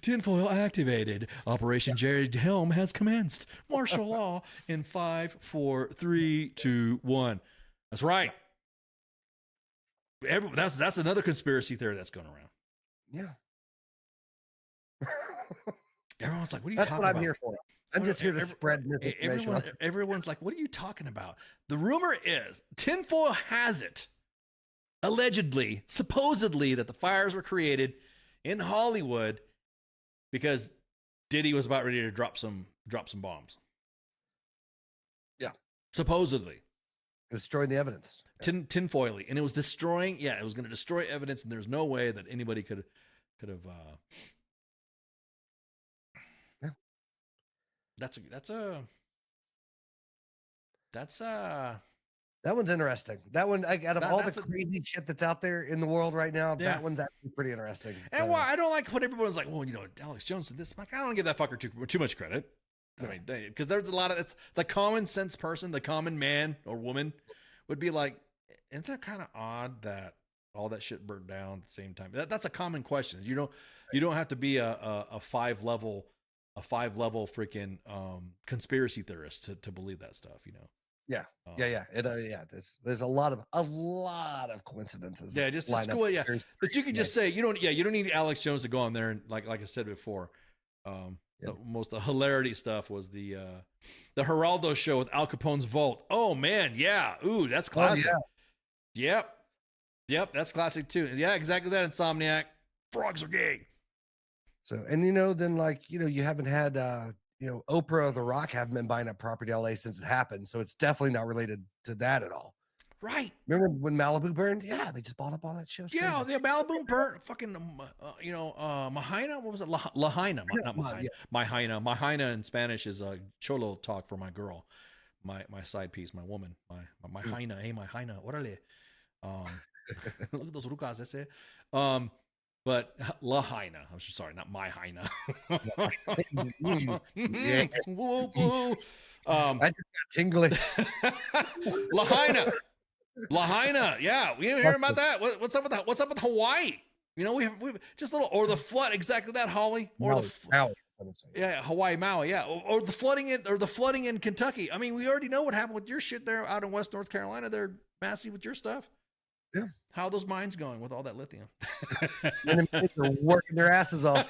Speaker 7: Tinfoil activated. Operation Jared Helm has commenced. Martial law in 5, 4, 3, 2, 1. That's right. That's another conspiracy theory that's going around.
Speaker 8: Yeah.
Speaker 7: Everyone's like, what are you
Speaker 8: That's
Speaker 7: talking
Speaker 8: what
Speaker 7: about?
Speaker 8: I'm here for. I'm just here to spread misinformation.
Speaker 7: Everyone's like, what are you talking about? The rumor is, tinfoil has it, allegedly, supposedly, that the fires were created in Hollywood because Diddy was about ready to drop some bombs.
Speaker 8: Yeah.
Speaker 7: Supposedly.
Speaker 8: Destroying the evidence.
Speaker 7: Tinfoily. And it was destroying, it was going to destroy evidence, and there's no way that anybody could have That's
Speaker 8: That one's interesting. That one, out of all the
Speaker 7: that's
Speaker 8: crazy shit that's out there in the world right now,
Speaker 7: Yeah.
Speaker 8: that one's actually pretty interesting.
Speaker 7: And why I don't like when everyone's like, well, you know, Alex Jones did this. I'm like, I don't give that fucker too much credit. I mean, because there's a lot of it's the common sense person, the common man or woman would be like, isn't that kind of odd that all that shit burned down at the same time? That's a common question. You don't have to be a five level freaking conspiracy theorist to believe that stuff, you know.
Speaker 8: Yeah, yeah. There's a lot of coincidences.
Speaker 7: Yeah, just
Speaker 8: line up
Speaker 7: cool. Yeah,
Speaker 8: very
Speaker 7: but you could just say you don't need Alex Jones to go on there and like I said before. The most hilarity stuff was the Geraldo show with Al Capone's Vault. Oh man, yeah. Ooh, that's classic. Yep, that's classic too. Yeah, exactly that. Insomniac. Frogs are gay.
Speaker 8: So, and then you haven't had Oprah or The Rock haven't been buying up property in LA since it happened. So it's definitely not related to that at all.
Speaker 7: Right.
Speaker 8: Remember when Malibu burned? Yeah, they just bought up all that shit.
Speaker 7: Yeah, the Malibu burnt. Fucking, Mahaina. What was it? Lahaina. Not Mahaina.
Speaker 8: Yeah.
Speaker 7: Mahaina. Mahaina in Spanish is a cholo talk for my girl, my side piece, my woman, my Haina. Hey, my Haina. Órale. Look at those rucas, ese. But Lahaina. I'm sorry, not my Haina.
Speaker 8: Yeah.
Speaker 7: Woo, woo.
Speaker 8: I just got tingly.
Speaker 7: Lahaina, yeah, we didn't hear about that. What's up with Hawaii? You know, we just little or the flood, exactly that, Holly, or
Speaker 8: Maui.
Speaker 7: Hawaii, Maui, yeah, or the flooding in Kentucky. I mean, we already know what happened with your shit there out in West North Carolina. They're massive with your stuff.
Speaker 8: Yeah,
Speaker 7: how are those mines going with all that lithium?
Speaker 8: And they're working their asses off,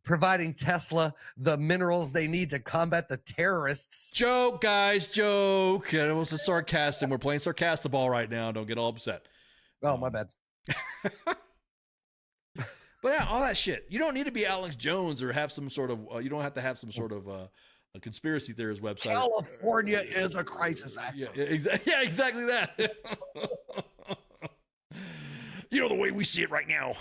Speaker 8: providing Tesla the minerals they need to combat the terrorists.
Speaker 7: Joke, guys, joke. It was a sarcastic. We're playing sarcastic ball right now. Don't get all upset.
Speaker 8: Oh, my bad.
Speaker 7: But yeah, all that shit. You don't need to be Alex Jones or have some sort of. You don't have to have some sort of a conspiracy theorist website.
Speaker 8: California is a crisis actor.
Speaker 7: Yeah, exactly that. You know the way we see it right now.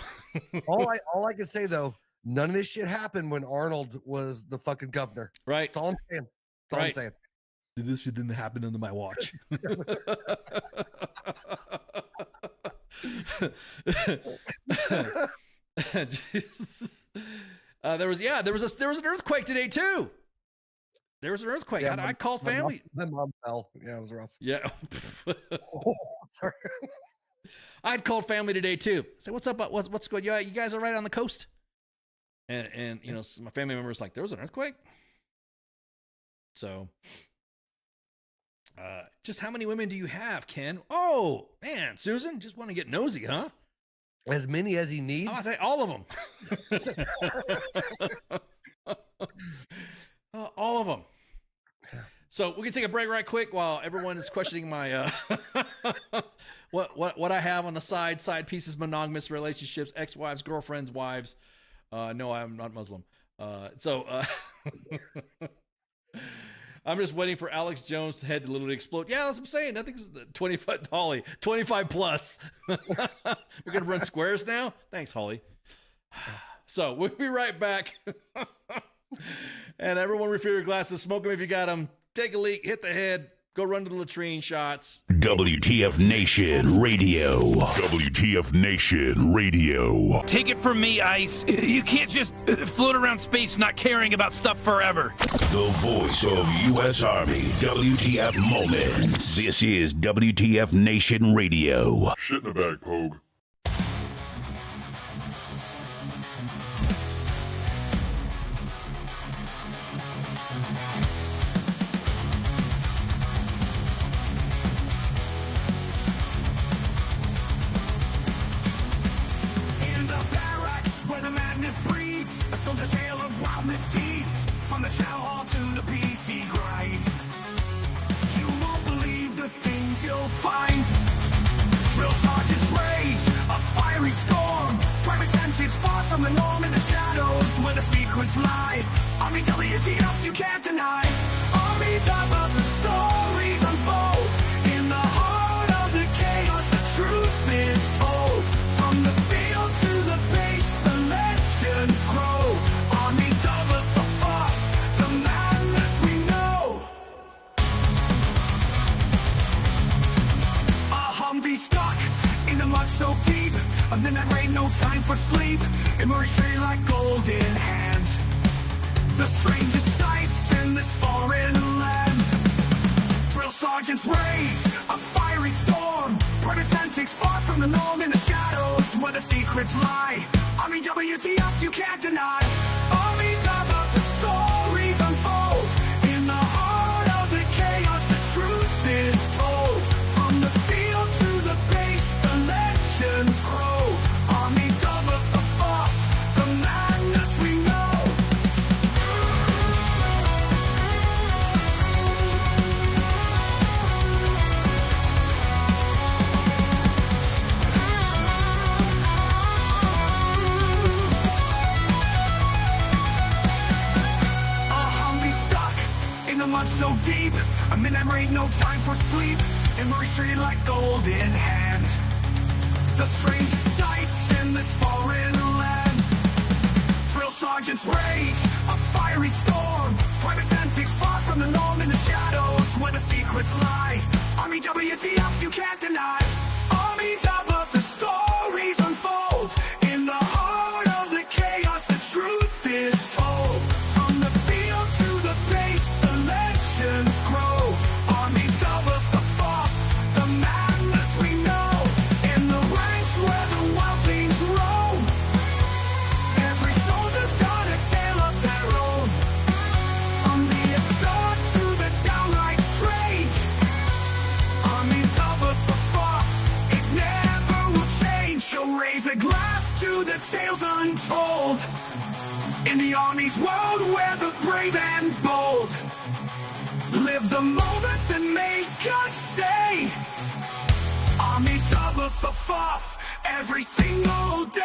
Speaker 8: all I can say though, none of this shit happened when Arnold was the fucking governor.
Speaker 7: Right.
Speaker 8: That's all I'm saying. That's all I'm saying.
Speaker 7: This shit didn't happen under my watch. There was an earthquake today too. There was an earthquake.
Speaker 8: Yeah,
Speaker 7: I called family.
Speaker 8: My mom fell. Yeah, it was rough.
Speaker 7: Yeah.
Speaker 8: Sorry.
Speaker 7: I'd called family today too. Say, what's up? What's going? Yeah, you guys are right on the coast. And my family member was like, there was an earthquake. So, just how many women do you have, Ken? Oh man, Susan, just want to get nosy, huh?
Speaker 8: As many as he needs.
Speaker 7: I say all of them. All of them. So we can take a break right quick while everyone is questioning my what I have on the side pieces, monogamous relationships, ex-wives, girlfriends, wives. No, I'm not Muslim. I'm just waiting for Alex Jones' head to literally explode. Yeah, that's what I'm saying. Nothing's 25 Holly, 25 plus. We're gonna run squares now. Thanks, Holly. So we'll be right back. And everyone refill your glasses, smoke them if you got them. Take a leak, hit the head, go run to the latrine shots.
Speaker 5: WTF Nation Radio. WTF Nation Radio.
Speaker 9: Take it from me, Ice. You can't just float around space not caring about stuff forever.
Speaker 5: The voice of U.S. Army. WTF Moments. This is WTF Nation Radio.
Speaker 10: Shit in the bag, Pogue.
Speaker 1: Soldier's tale of wild misdeeds, from the chow hall to the PT grind. You won't believe the things you'll find. Drill sergeants rage, a fiery storm. Private tensions far from the norm in the shadows where the secrets lie. Army W.T.F, you can't deny. Army top of the stories unfold. In the heart of the chaos, the truth is told. From the field to the base, the legends grow. Emerge straight like golden hand. The strangest sights in this foreign land. Drill sergeants rage, a fiery storm. Private antics far from the norm in the shadows where the secrets lie. Army WTF, you can't deny. Army W, the stories unfold. In the heart of the chaos, the truth is told. From the field to the base, the legends grow. Army W, the force, the madness we know. Mud so deep, a midnight rain, no time for sleep. Emerge straight like golden hand. The strangest sights in this foreign land. Drill sergeants rage, a fiery storm. Private antics far from the norm in the shadows where the secrets lie. Army WTF, you can't deny. Army W, the stories unfold. In the heart of the chaos, the truth is told. From the field to the base, the legends grow. Army W, the force, the madness we know. In the ranks where the wild things roam. Every soldier's got a tale of their own. From the absurd to the downright strange. Army W, the force, it never will change. She'll raise a glass to the tales untold. In the Army's world where the brave and bold live the moments that make us say Army W, the force, every single day.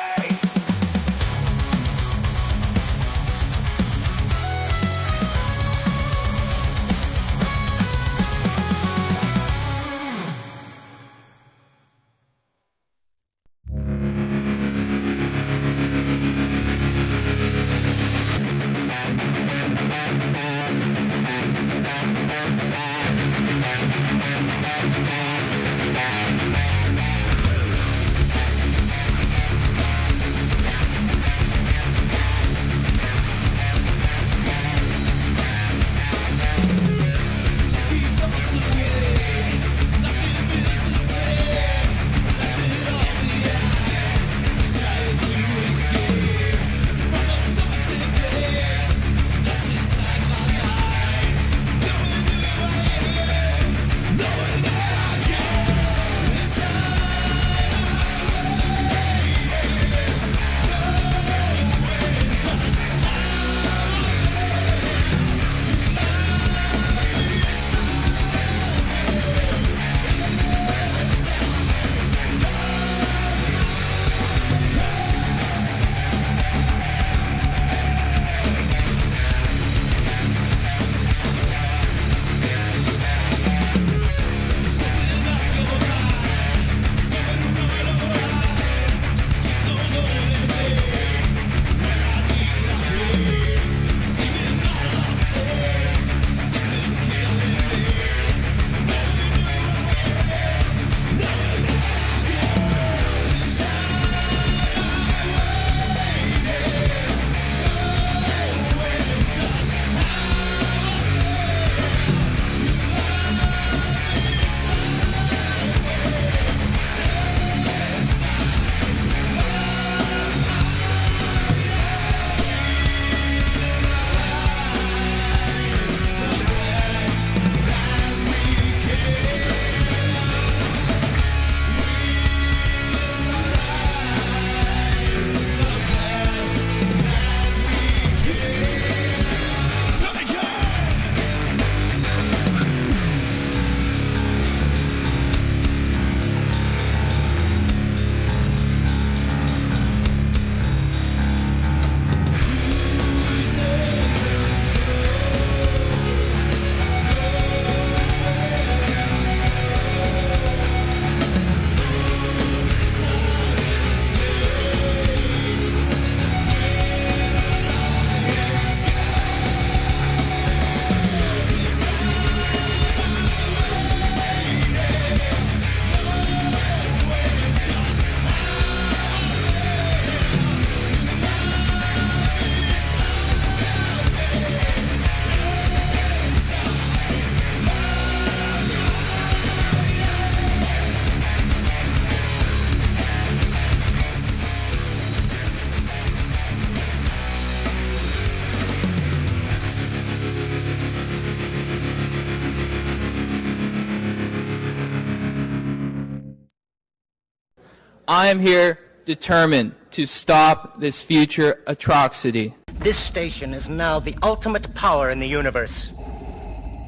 Speaker 10: I am here determined to stop this future atrocity.
Speaker 11: This station is now the ultimate power in the universe.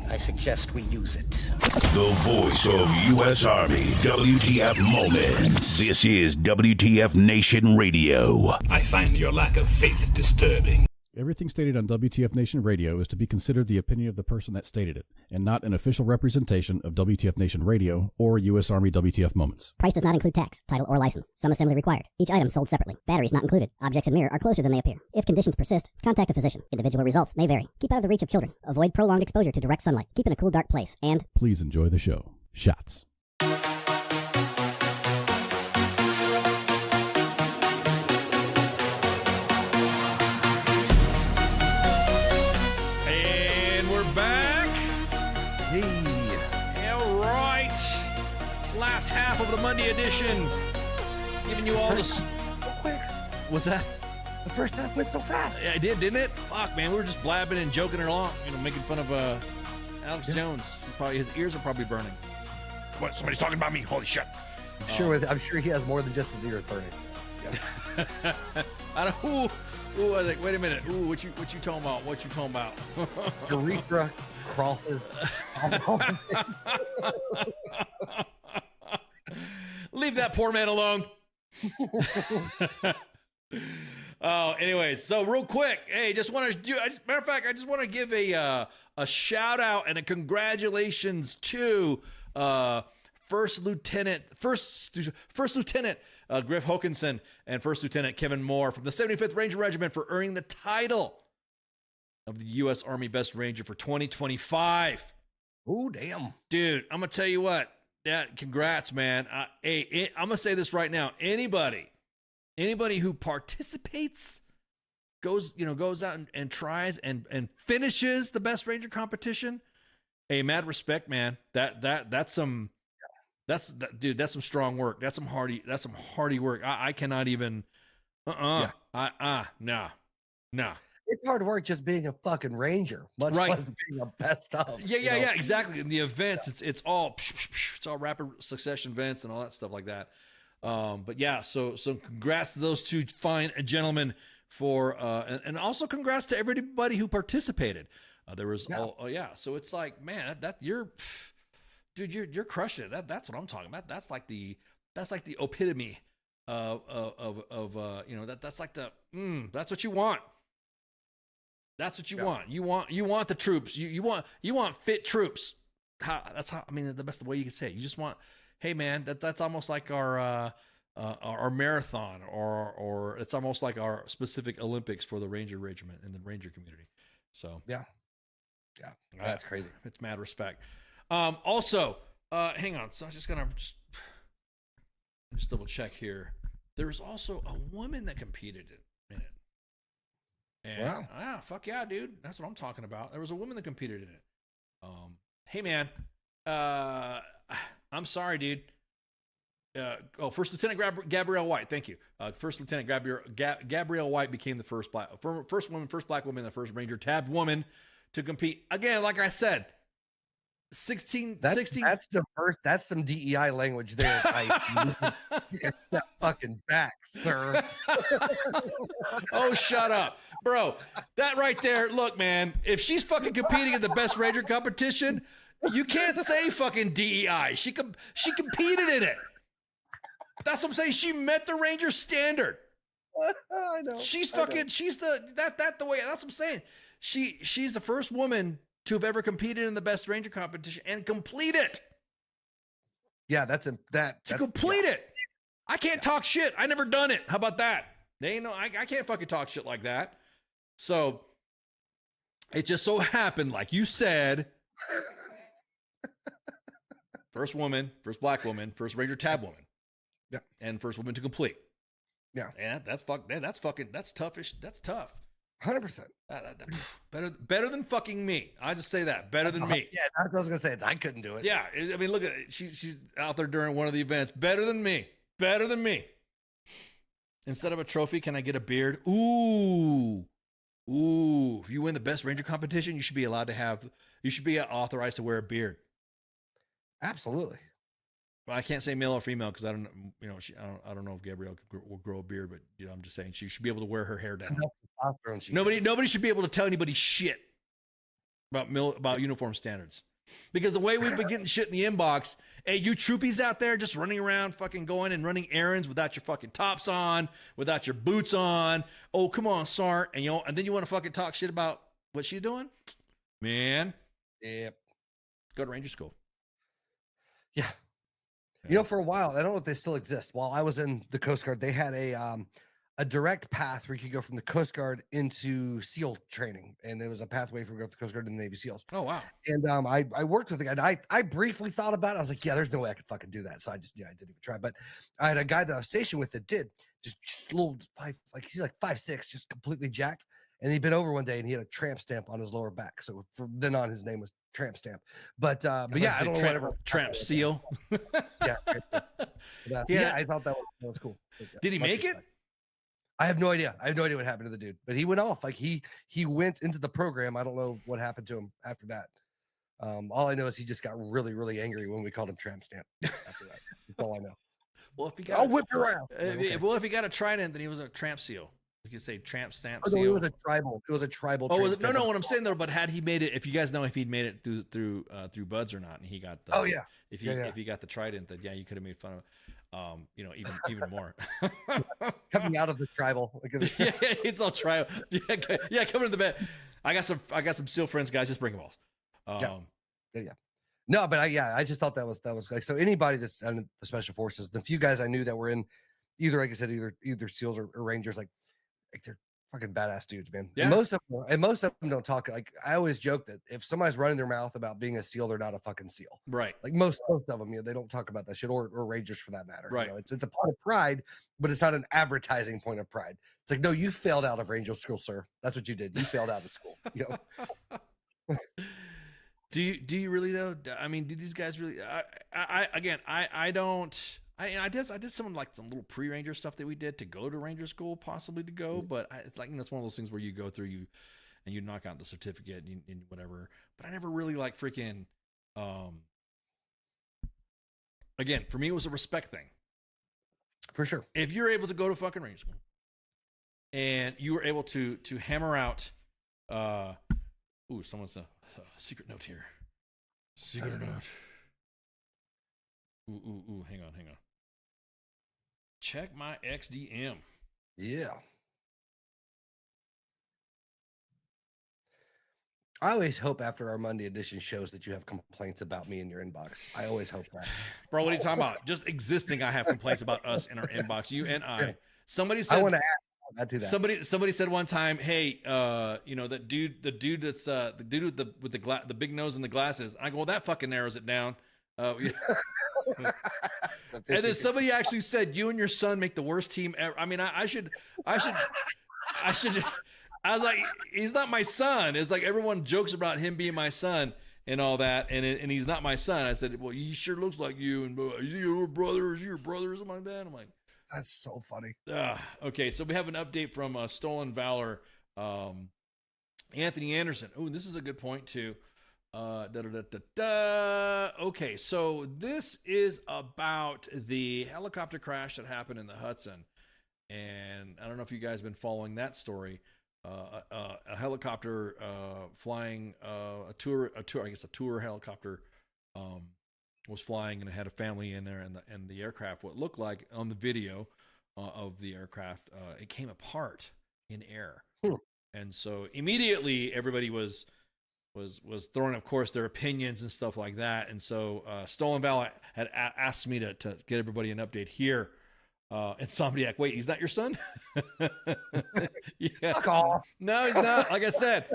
Speaker 11: I suggest we use it.
Speaker 5: The voice of U.S. Army, WTF Moments. This is WTF Nation Radio.
Speaker 9: I find your lack of faith disturbing.
Speaker 12: Everything stated on WTF Nation Radio is to be considered the opinion of the person that stated it, and not an official representation of WTF Nation Radio or U.S. Army WTF Moments.
Speaker 13: Price does not include tax, title, or license. Some assembly required. Each item sold separately. Batteries not included. Objects in mirror are closer than they appear. If conditions persist, contact a physician. Individual results may vary. Keep out of the reach of children. Avoid prolonged exposure to direct sunlight. Keep in a cool, dark place. And
Speaker 12: please enjoy the show. Shots.
Speaker 7: All right. Last half of the Monday edition. Giving you all this.
Speaker 8: Quick.
Speaker 7: What's that?
Speaker 8: The first half went so fast.
Speaker 7: Yeah, it did, didn't it? Fuck, man. We were just blabbing and joking along, making fun of Alex Jones. His ears are probably burning.
Speaker 9: What? Somebody's talking about me? Holy shit.
Speaker 8: I'm sure he has more than just his ears burning.
Speaker 7: Yeah. I don't. Ooh, I was like, wait a minute. Ooh, what you talking about? What you talking about?
Speaker 8: Urethra crosses.
Speaker 7: Leave that poor man alone. Oh, anyways, so real quick, hey, just want to do. Matter of fact, I just want to give a shout out and a congratulations to First Lieutenant Griff Hokinson and First Lieutenant Kevin Moore from the 75th Ranger Regiment for earning the title of the U.S. Army Best Ranger for 2025.
Speaker 8: Oh, damn.
Speaker 7: Dude, I'm going to tell you what. Yeah, congrats, man. I'm going to say this right now. Anybody who participates, goes out and tries and finishes the Best Ranger competition, mad respect, man. That's some strong work. That's some hardy work. I cannot even. No.
Speaker 8: It's hard work just being a fucking ranger, much less being a best of.
Speaker 7: Yeah, exactly. In the events, it's all rapid succession events and all that stuff like that. But yeah, so congrats to those two fine gentlemen for, and also congrats to everybody who participated. There was, so it's like, man, you're crushing it. That's what I'm talking about. That's like the epitome of that's like that's what you want. That's what you want. You want the troops. You want fit troops. The best way you could say it. You just want, hey man, that's almost like our marathon, or it's almost like our specific Olympics for the Ranger Regiment and the Ranger community. So
Speaker 8: yeah, that's crazy.
Speaker 7: It's mad respect. Also, hang on. So I'm just gonna double check here. There was also a woman that competed in it. And, wow. Fuck yeah, dude. That's what I'm talking about. There was a woman that competed in it. Hey man, I'm sorry, dude. First Lieutenant Gabrielle White. Thank you. First Lieutenant Gabrielle White became the first black woman, the first Ranger tabbed woman to compete. Again, like I said, 16.
Speaker 8: That's diverse. That's some DEI language there, Ice. You can step fucking back, sir.
Speaker 7: Oh, shut up, bro. That right there. Look, man. If she's fucking competing in the Best Ranger competition, you can't say fucking DEI. She competed in it. That's what I'm saying. She met the Ranger standard.
Speaker 8: I know.
Speaker 7: She's fucking. She's the way. That's what I'm saying. She's the first woman to have ever competed in the Best Ranger competition and complete it.
Speaker 8: Yeah, that's
Speaker 7: complete it. I can't talk shit. I never done it. How about that? They ain't no. I can't fucking talk shit like that. So it just so happened, like you said, first woman, first black woman, first Ranger tab woman, and first woman to complete.
Speaker 8: Yeah,
Speaker 7: that's toughish. That's tough.
Speaker 8: 100%.
Speaker 7: Better than fucking me. I just say that. Better than me.
Speaker 8: Yeah, that's what I was gonna say. I couldn't do it.
Speaker 7: Yeah, I mean, look at it. She's out there during one of the events. Better than me. Better than me. Instead of a trophy, can I get a beard? Ooh. If you win the Best Ranger competition, you should be allowed to have. You should be authorized to wear a beard.
Speaker 8: Absolutely.
Speaker 7: I can't say male or female because I don't, you know, I don't know if Gabrielle will grow a beard, but you know, I'm just saying she should be able to wear her hair down. Nobody should be able to tell anybody shit about uniform standards, because the way we've been getting shit in the inbox, hey, you troopies out there just running around, fucking going and running errands without your fucking tops on, without your boots on. Oh, come on, Sart, and then you want to fucking talk shit about what she's doing, man.
Speaker 8: Yep.
Speaker 7: Go to Ranger School.
Speaker 8: Yeah. You know, for a while, I don't know if they still exist. While I was in the Coast Guard, they had a direct path where you could go from the Coast Guard into SEAL training, and there was a pathway for go to the Coast Guard and the Navy SEALs.
Speaker 7: Oh wow!
Speaker 8: And I worked with the guy. I briefly thought about it. I was like, yeah, there's no way I could fucking do that. So I didn't even try. But I had a guy that I was stationed with that did just little he's like 5'6", just completely jacked. And he'd been over one day and he had a tramp stamp on his lower back. So from then on, his name was Tramp Stamp. But yeah, I don't know whatever.
Speaker 7: Tramp Seal.
Speaker 8: Yeah. Yeah, I thought that was cool.
Speaker 7: Did he make it?
Speaker 8: I have no idea. I have no idea what happened to the dude, but he went off. Like he went into the program. I don't know what happened to him after that. All I know is he just got really, really angry when we called him Tramp Stamp after that. That's all I know.
Speaker 7: Well, if he got,
Speaker 8: I'll whip your ass.
Speaker 7: Okay. Well, if he got a trident, then he was a Tramp Seal. You could say Tramp Stamp
Speaker 8: Seal.
Speaker 7: Seal.
Speaker 8: It was a tribal. It was a tribal.
Speaker 7: Oh, was it? No. What I'm saying though, but had he made it? If you guys know if he'd made it through Buds or not, and he got the.
Speaker 8: Oh yeah.
Speaker 7: If he got the trident, then yeah, you could have made fun of. You know, even more.
Speaker 8: Coming out of the tribal.
Speaker 7: Yeah, it's all tribal. Yeah, coming to the bed. I got some SEAL friends, guys. Just bring balls.
Speaker 8: Yeah. No, but I just thought that was like, so anybody that's in the special forces, the few guys I knew that were in either, like I said, either SEALs or Rangers, like they're fucking badass dudes, man.
Speaker 7: Yeah.
Speaker 8: And most of them don't talk. Like I always joke that if somebody's running their mouth about being a SEAL, they're not a fucking SEAL.
Speaker 7: Right.
Speaker 8: Like most of them, you know, they don't talk about that shit, or Rangers for that matter.
Speaker 7: Right.
Speaker 8: You know, it's a point of pride, but it's not an advertising point of pride. It's like, no, you failed out of Ranger School, sir. That's what you did. You failed out of school. You know.
Speaker 7: Do you really though? I mean, did these guys really? I don't. I did some like some little pre-Ranger stuff that we did to go to Ranger School, possibly to go, but it's like, you know, it's one of those things where you go through and you knock out the certificate and whatever. But I never really like freaking. Again, for me, it was a respect thing.
Speaker 8: For sure.
Speaker 7: If you're able to go to fucking Ranger School, and you were able to hammer out, someone's a secret note here. Secret note. Ooh, hang on. Check my XDM.
Speaker 8: Yeah. I always hope after our Monday edition shows that you have complaints about me in your inbox. I always hope that.
Speaker 7: Bro, what are you talking about? Just existing, I have complaints about us in our inbox. You and I. Somebody said.
Speaker 8: I want to ask. I do that.
Speaker 7: Somebody said one time, hey, you know, the dude that's the dude with the big nose and the glasses. I go, well, that fucking narrows it down. And then somebody actually said, you and your son make the worst team ever. I mean, I should. I was like, he's not my son. It's like everyone jokes about him being my son and all that, and he's not my son. I said, well, he sure looks like you, and is he your brother? Is he your brother or something like that? I'm like,
Speaker 8: that's so funny.
Speaker 7: Okay, so we have an update from Stolen Valor, Anthony Anderson. Oh, this is a good point too. Okay, so this is about the helicopter crash that happened in the Hudson, and I don't know if you guys have been following that story. A helicopter flying a tour helicopter was flying, and it had a family in there, and the aircraft, what looked like on the video of the aircraft, it came apart in air. And so immediately everybody was throwing, of course, their opinions and stuff like that. And so Stolen Valor had asked me to get everybody an update here. Insomniac, wait, he's not your son? Yeah.
Speaker 8: Fuck off.
Speaker 7: No, he's not. Like I said,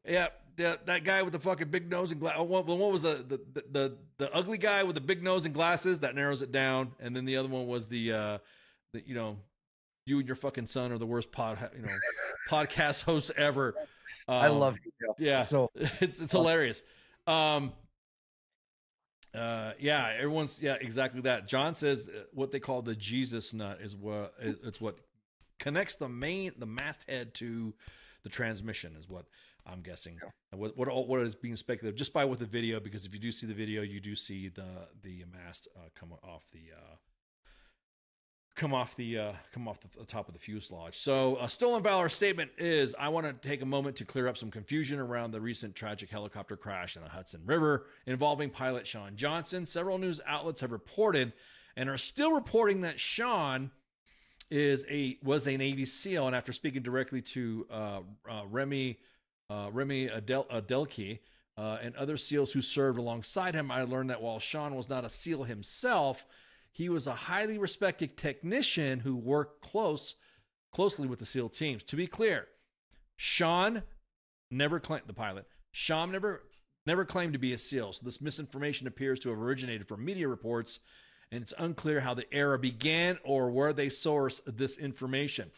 Speaker 7: yeah, that guy with the fucking big nose and glasses. What was the ugly guy with the big nose and glasses? That narrows it down. And then the other one was the you know, you and your fucking son are the worst podcast hosts ever.
Speaker 8: I love you.
Speaker 7: Yeah,
Speaker 8: so
Speaker 7: it's hilarious. Yeah, everyone's exactly that. John says what they call the Jesus nut is what connects the masthead to the transmission is what I'm guessing. And what is being speculated just by with the video, because if you do see the video, you do see the mast come off the top of the fuselage. So a stolen valor statement is, I want to take a moment to clear up some confusion around the recent tragic helicopter crash in the Hudson River involving pilot Sean Johnson. Several news outlets have reported and are still reporting that Sean was a Navy SEAL, and after speaking directly to Remy Adelke and other SEALs who served alongside him, I learned that while Sean was not a SEAL himself, he was a highly respected technician who worked closely with the SEAL teams. To be clear, Sean never claimed, the pilot, Sean never claimed to be a SEAL. So this misinformation appears to have originated from media reports, and it's unclear how the era began or where they source this information.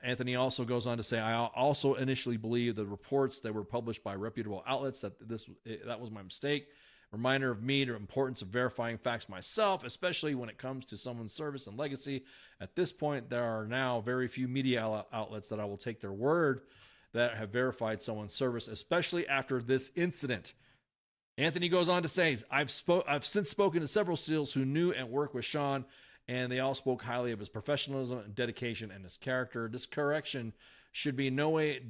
Speaker 7: Anthony also goes on to say, I also initially believed the reports that were published by reputable outlets that was my mistake. Reminder of me to the importance of verifying facts myself, especially when it comes to someone's service and legacy. At this point, there are now very few media outlets that I will take their word that have verified someone's service, especially after this incident. Anthony goes on to say, I've since spoken to several SEALs who knew and worked with Sean, and they all spoke highly of his professionalism and dedication and his character. This correction should be in no way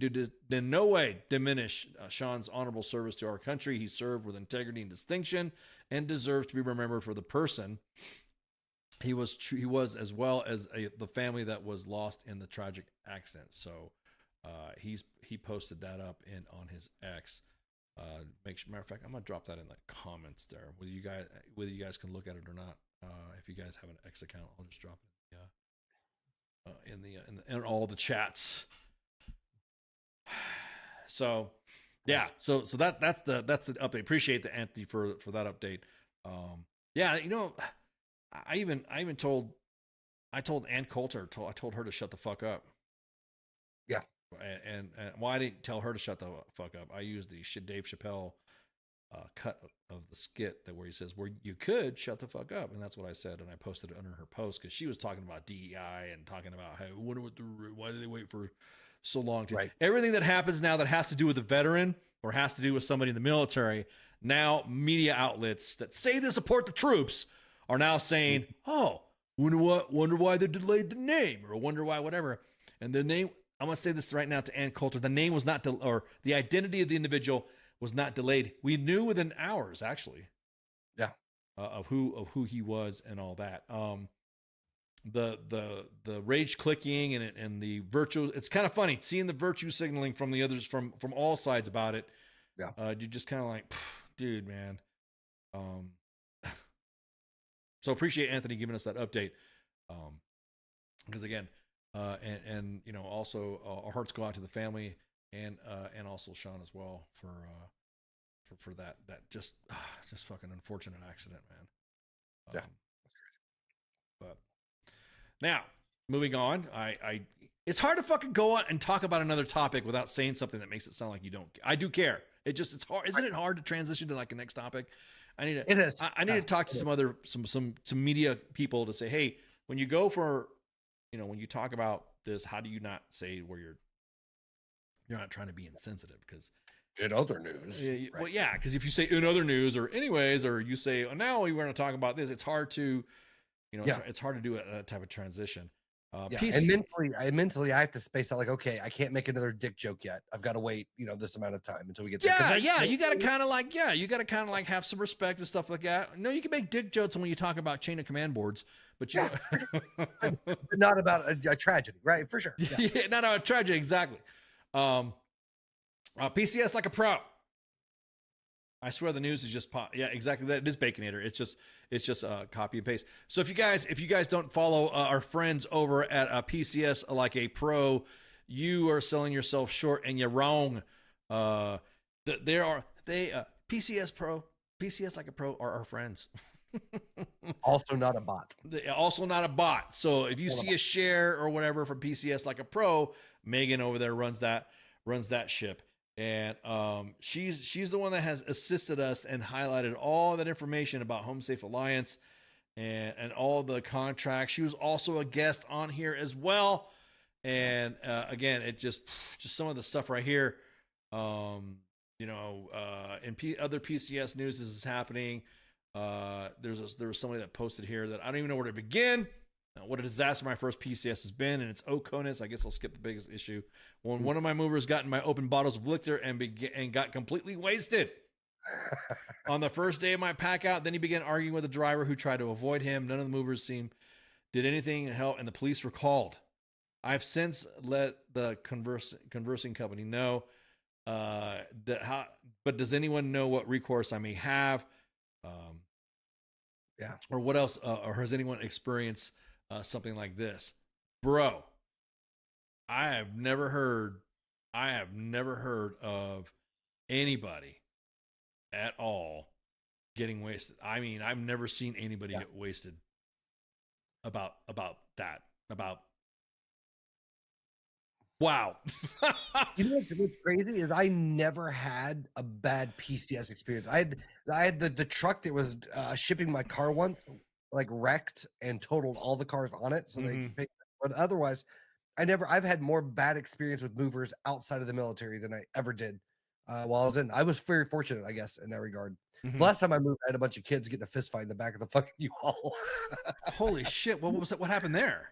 Speaker 7: diminish Sean's honorable service to our country. He served with integrity and distinction and deserves to be remembered for the person he was, as well as the family that was lost in the tragic accident. So he posted that up on his X. Matter of fact, I'm gonna drop that in the comments there. Whether you guys can look at it or not. If you guys have an X account, I'll just drop it in all the chats. So yeah, so that's the update. Appreciate the Anthony for that update. Yeah, I told Ann Coulter, I told her to shut the fuck up.
Speaker 8: Yeah.
Speaker 7: And well, I didn't tell her to shut the fuck up. I used the Dave Chappelle cut of the skit where he says, "Where you could shut the fuck up," and that's what I said, and I posted it under her post because she was talking about DEI and talking about, hey, why do they wait for so long to everything that happens now that has to do with a veteran or has to do with somebody in the military. Now media outlets that say they support the troops are now saying, "Oh, wonder why they delayed the name, or wonder why whatever," and the name. I'm going to say this right now to Ann Coulter. The name was not, or the identity of the individual was not delayed. We knew within hours, actually.
Speaker 8: Yeah.
Speaker 7: Of who he was and all that. The rage clicking and the virtue. It's kind of funny seeing the virtue signaling from the others from all sides about it.
Speaker 8: Yeah.
Speaker 7: You just kind of like, dude, man. So appreciate Anthony giving us that update. Because again. And also our hearts go out to the family and also Sean as well for that just fucking unfortunate accident, man.
Speaker 8: Yeah.
Speaker 7: But now moving on, it's hard to fucking go on and talk about another topic without saying something that makes it sound like you don't. I do care. It's hard. Isn't it hard to transition to like the next topic? It is. I need to talk to some media people to say, hey, when you go for. When you talk about this, how do you not say where you're not trying to be insensitive? Because
Speaker 8: in other news,
Speaker 7: well, yeah, because if you say in other news or anyways, or you say, oh, now we're going to talk about this, it's hard to, it's hard to do a type of transition.
Speaker 8: And mentally, I have to space out like, okay, I can't make another dick joke yet. I've got to wait, this amount of time until we get there.
Speaker 7: You got to kind of like have some respect and stuff like that. No, you can make dick jokes when you talk about chain of command boards, but
Speaker 8: not about a tragedy, right? For sure.
Speaker 7: Yeah, not about a tragedy, exactly. PCS like a pro. I swear the news is just yeah, exactly that. It is Baconator. It's just copy and paste. So if you guys don't follow our friends over at PCS like a pro, you are selling yourself short and you're wrong. PCS like a pro are our friends.
Speaker 8: Also not a bot.
Speaker 7: Also not a bot. So if you see a share or whatever from PCS like a pro, Megan over there runs that ship. And she's the one that has assisted us and highlighted all that information about Home Safe Alliance and all the contracts. She was also a guest on here as well. And again, it just some of the stuff right here In other PCS news, this is happening. There was somebody that posted here that I don't even know where to begin. What a disaster my first PCS has been, and its Oconus. I guess I'll skip the biggest issue. When one of my movers got in my open bottles of liquor and got completely wasted on the first day of my pack out, then he began arguing with the driver who tried to avoid him. None of the movers did anything to help, and the police were called. I've since let the conversing company know. But does anyone know what recourse I may have? Or what else? Or has anyone experienced something like this, bro? I have never heard of anybody at all getting wasted. I mean, I've never seen anybody get wasted about that. Wow.
Speaker 8: You know what's crazy is I never had a bad PCS experience. I had the truck that was shipping my car once, like wrecked and totaled all the cars on it. So they paid, but otherwise, I've had more bad experience with movers outside of the military than I ever did while I was in. I was very fortunate, I guess, in that regard. Last time I moved, I had a bunch of kids getting a fist fight in the back of the fucking U-Haul.
Speaker 7: Holy shit! What was that? What happened there?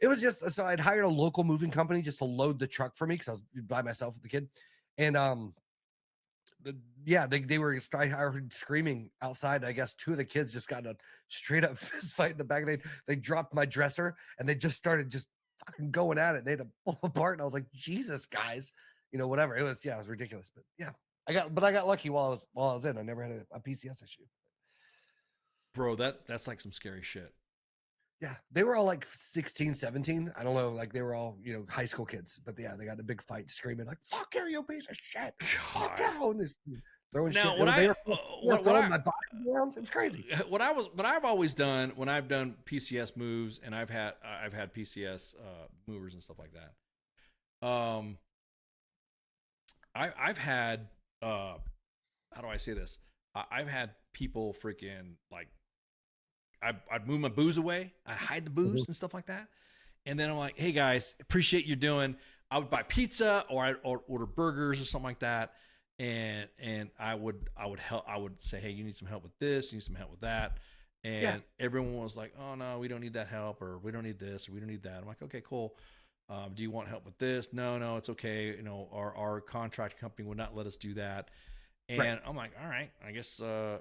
Speaker 8: It was just so I'd hired a local moving company just to load the truck for me because I was by myself with the kid, and they were. I heard screaming outside. I guess two of the kids just got in a straight up fist fight in the back. They dropped my dresser and they just started fucking going at it. They had to pull apart, and I was like, Jesus, guys, whatever. It was ridiculous, but yeah, I got lucky while I was in. I never had a PCS issue.
Speaker 7: Bro, that's like some scary shit.
Speaker 8: Yeah, they were all like 16, 17. I don't know, like they were all, high school kids. But yeah, they got in a big fight screaming like, fuck you, you piece of shit. Fuck you. Throwing
Speaker 7: now,
Speaker 8: shit. Throwing my body around. It's crazy.
Speaker 7: What I've always done when I've done PCS moves and I've had PCS movers and stuff like that. I've had how do I say this? I've had people freaking like I'd move my booze away. I'd hide the booze and stuff like that. And then I'm like, hey guys, appreciate you doing. I would buy pizza or I'd order burgers or something like that. And I would help. I would say, hey, you need some help with this. You need some help with that. And everyone was like, oh no, we don't need that help, or we don't need this, or we don't need that. I'm like, okay, cool. Do you want help with this? No, it's okay. Our contract company would not let us do that. And I'm like, all right, I guess, I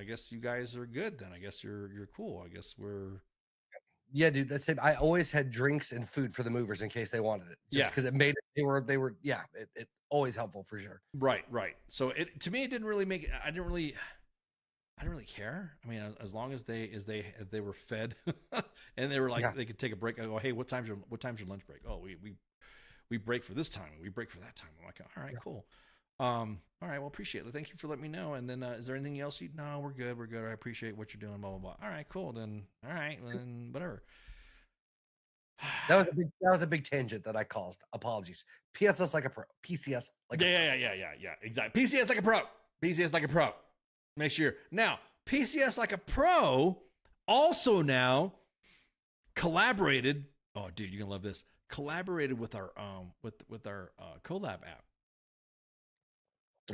Speaker 7: guess you guys are good then. I guess you're cool. I guess we're.
Speaker 8: Yeah, dude, that's it. I always had drinks and food for the movers in case they wanted it. Just because it made it, they were, it always helpful for sure.
Speaker 7: Right. So to me, it didn't really make, I didn't really care. I mean, as long as they were fed and they were like, they could take a break. I go, hey, what time's your lunch break? Oh, we break for this time. We break for that time. I'm like, all right, cool. All right, well, appreciate it. Thank you for letting me know. And then, is there anything else no, we're good. I appreciate what you're doing, blah, blah, blah. All right, cool. Then, all right, then whatever.
Speaker 8: That was a big tangent that I caused. Apologies. PCS like a pro. PCS like
Speaker 7: yeah, exactly. PCS like a pro. PCS like a pro. Make sure. Now, PCS like a pro also now collaborated. Oh, dude, you're gonna love this. Collaborated with our with our collab app.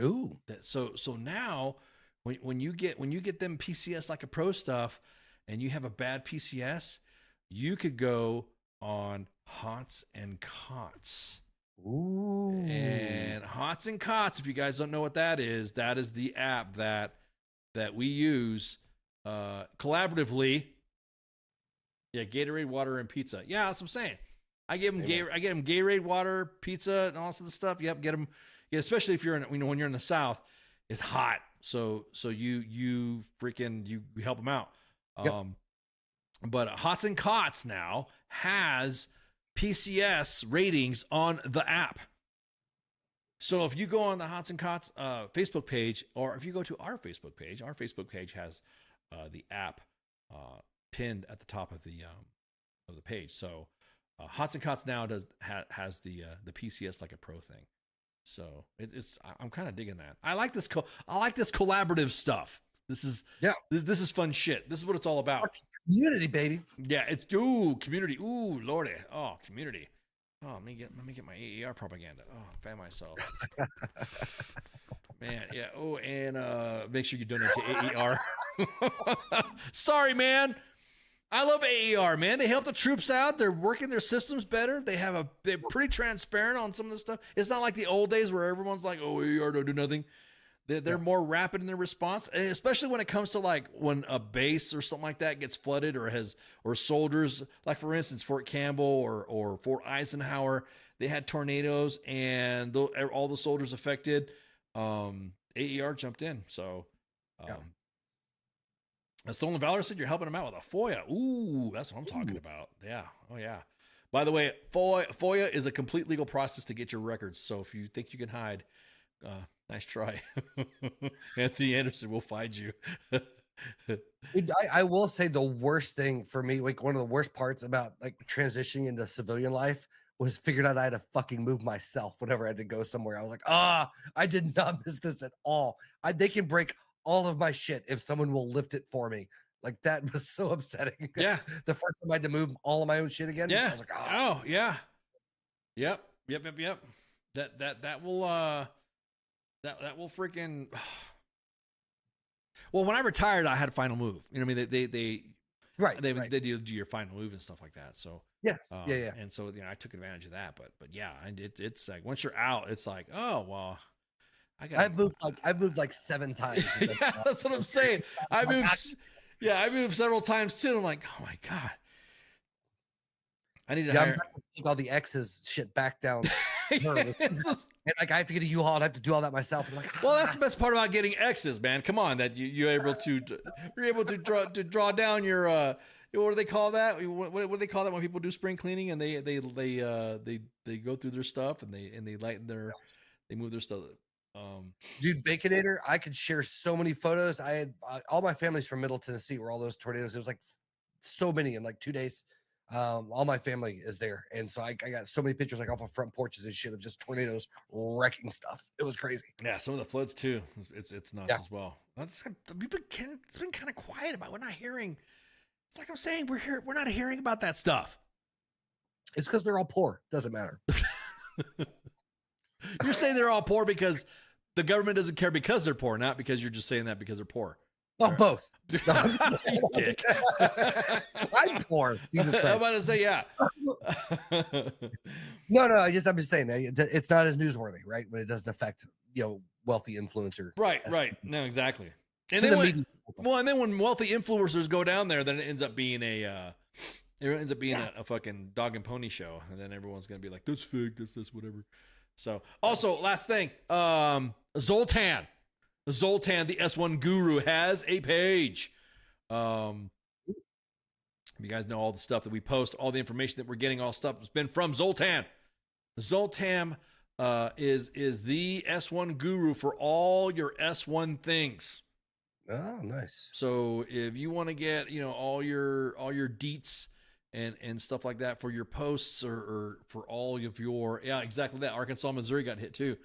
Speaker 8: Ooh.
Speaker 7: So now when you get them PCS like a pro stuff and you have a bad PCS, you could go on Hots and Cots.
Speaker 8: Ooh.
Speaker 7: And Hots and Cots, if you guys don't know what that is the app that we use collaboratively. Yeah, Gatorade, water, and pizza. Yeah, that's what I'm saying. I get them Gatorade, water, pizza, and all this other stuff. Yep, get them. Yeah, especially if you're in, when you're in the South, it's hot. So you help them out.
Speaker 8: Yep.
Speaker 7: But Hots and Cots now has PCS ratings on the app. So if you go on the Hots and Cots Facebook page, or if you go to our Facebook page has the app pinned at the top of the page. So Hots and Cots now has the PCS like a pro thing. So I'm kind of digging that. I like this collaborative stuff. This is fun shit. This is what it's all about.
Speaker 8: Community, baby.
Speaker 7: Yeah, it's community. Ooh, lordy. Oh, community. Oh, let me get my AER propaganda. Oh, fan myself. Man, yeah. Oh, and make sure you donate to AER. Sorry, man. I love AER, man. They help the troops out. They're working their systems better. They're pretty transparent on some of the stuff. It's not like the old days where everyone's like, "Oh, AER don't do nothing." They're more rapid in their response, especially when it comes to like when a base or something like that gets flooded or soldiers, like for instance, Fort Campbell or Fort Eisenhower, they had tornadoes and all the soldiers affected. AER jumped in. So, Stolen Valor said you're helping them out with a FOIA. Ooh, that's what I'm talking about. Yeah. Oh yeah. By the way, FOIA is a complete legal process to get your records. So if you think you can hide, nice try. Anthony Anderson will find you.
Speaker 8: I will say the worst thing for me, like one of the worst parts about like transitioning into civilian life was figured out I had to fucking move myself whenever I had to go somewhere. I was like, I did not miss this at all. They can break all of my shit if someone will lift it for me. Like that was so upsetting.
Speaker 7: Yeah.
Speaker 8: The first time I had to move all of my own shit again.
Speaker 7: Yeah.
Speaker 8: I was like,
Speaker 7: oh yeah. Yep. That will that will freaking. Well, when I retired, I had a final move. You know what I mean? They do your final move and stuff like that. So
Speaker 8: yeah.
Speaker 7: And so I took advantage of that. But yeah, it's like once you're out, it's like, oh well,
Speaker 8: I've moved like 7 times.
Speaker 7: Yeah, that's what I'm saying. I moved several times too. And I'm like, oh my God. I need to hire.
Speaker 8: I'm to take all the X's shit back down. And like I have to get a U-Haul and I have to do all that myself. And like,
Speaker 7: well, that's the best part about getting X's, man. Come on, that you're able to draw down your what do they call that? What do they call that when people do spring cleaning and they go through their stuff and they lighten their they move their stuff.
Speaker 8: Dude, Baconator, I could share so many photos. I had all my family's from Middle Tennessee where all those tornadoes. It was like so many in like 2 days. All my family is there, and so I got so many pictures like off of front porches and shit of just tornadoes wrecking stuff. It was crazy.
Speaker 7: Yeah, some of the floods too. It's nuts as well. It's been kind of quiet about. We're not hearing. It's like I'm saying, we're not hearing about that stuff.
Speaker 8: It's because they're all poor. Doesn't matter.
Speaker 7: You're saying they're all poor because the government doesn't care because they're poor, not because you're just saying that because they're poor.
Speaker 8: Oh, both.
Speaker 7: You dick.
Speaker 8: I'm poor. Jesus Christ.
Speaker 7: I'm about to say, yeah.
Speaker 8: No, I'm just saying it's not as newsworthy, right? When it doesn't affect, wealthy influencer.
Speaker 7: Right. No, exactly. And then when wealthy influencers go down there, then it ends up being a fucking dog and pony show, and then everyone's gonna be like, "That's fake. This, whatever." So, also, last thing, Zoltan, the S1 guru, has a page. You guys know all the stuff that we post, all the information that we're getting, all stuff has been from Zoltan. Zoltan is the S1 guru for all your S1 things.
Speaker 8: Oh, nice.
Speaker 7: So if you want to get, all your deets and stuff like that for your posts or for all of your, exactly that. Arkansas, Missouri got hit too.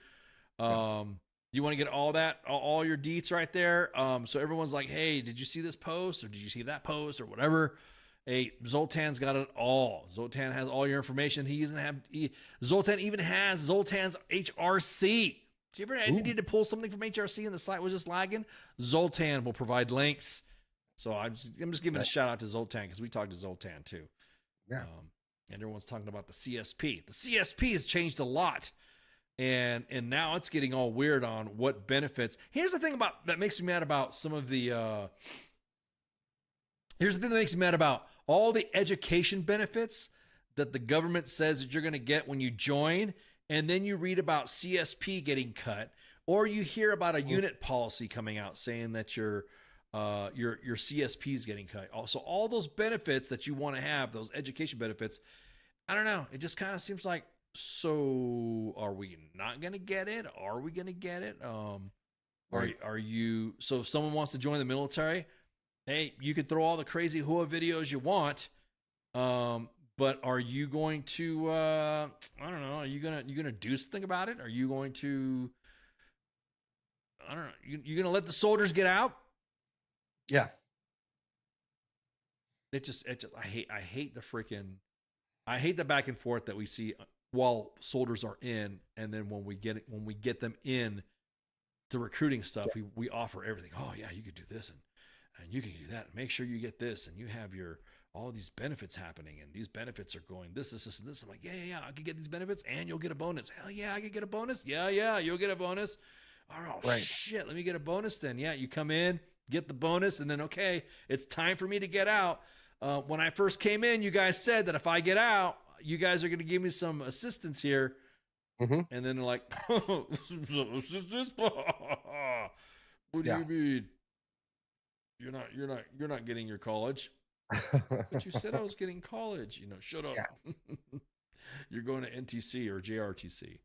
Speaker 7: You want to get all that, all your deets right there. So everyone's like, hey, did you see this post or did you see that post or whatever? Hey, Zoltan's got it all. Zoltan has all your information. Zoltan even has Zoltan's HRC. Do you ever need to pull something from HRC and the site was just lagging? Zoltan will provide links. So I'm just giving a shout out to Zoltan because we talked to Zoltan too.
Speaker 8: Yeah.
Speaker 7: And everyone's talking about the CSP. The CSP has changed a lot. And now it's getting all weird on what benefits. Here's the thing that makes me mad about some of the here's the thing that makes me mad about all the education benefits that the government says that you're going to get when you join, and then you read about CSP getting cut, or you hear about a unit policy coming out saying that your CSP is getting cut. Also, all those benefits that you want to have, those education benefits, I don't know. It just kind of seems like, so are we not going to get it? Are we going to get it? Are you, so if someone wants to join the military, hey, you can throw all the crazy HUA videos you want. But are you going to, I don't know, are you going to do something about it? Are you going to, I don't know, you going to let the soldiers get out?
Speaker 8: Yeah.
Speaker 7: I hate the back and forth that we see while soldiers are in, and then when we get them in to recruiting stuff, we offer everything. Oh yeah, you could do this and you can do that. Make sure you get this, and you have all these benefits happening, and these benefits are going this. I'm like, yeah, I could get these benefits, and you'll get a bonus. Hell yeah, I could get a bonus. Yeah, you'll get a bonus. Oh right. Shit, let me get a bonus then. Yeah, you come in, get the bonus, and then okay, it's time for me to get out. When I first came in, you guys said that if I get out, you guys are going to give me some assistance here.
Speaker 8: Mm-hmm.
Speaker 7: And then they're like, assistance? What do you mean? You're not getting your college. But you said I was getting college. Shut up. Yeah. You're going to NTC or JRTC.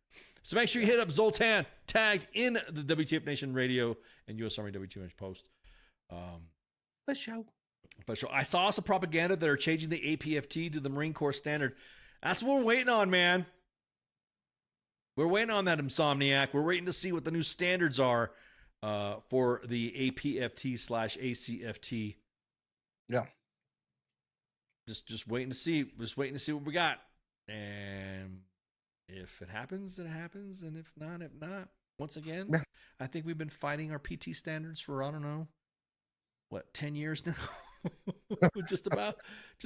Speaker 7: So make sure you hit up Zoltan, tagged in the WTF Nation Radio and U.S. Army WTF Post.
Speaker 8: For sure.
Speaker 7: I saw some propaganda that are changing the APFT to the Marine Corps standard. That's what we're waiting on, man. We're waiting on that, Insomniac. We're waiting to see what the new standards are for the APFT/ACFT.
Speaker 8: Yeah.
Speaker 7: Just waiting to see. Just waiting to see what we got. And if it happens, it happens. And if not, once again, yeah. I think we've been fighting our PT standards for, I don't know, 10 years now? just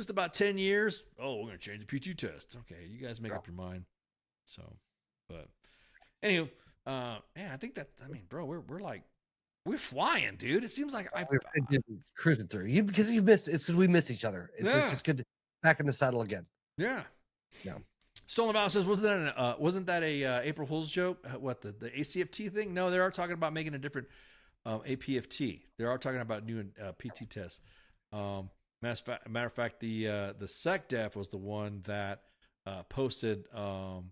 Speaker 7: about 10 years. Oh, we're going to change the PT test. Okay, you guys make up your mind. So, but anywho, man, I think bro, we're flying, dude. It seems like
Speaker 8: we're cruising through. Because you've missed. It's because we missed each other. It's just good to back in the saddle again.
Speaker 7: Yeah.
Speaker 8: Yeah.
Speaker 7: Stolen Val says, wasn't that a April Fool's joke? What the ACFT thing? No, they are talking about making a different APFT. They are talking about new PT tests. Matter of fact, the SecDef was the one that posted the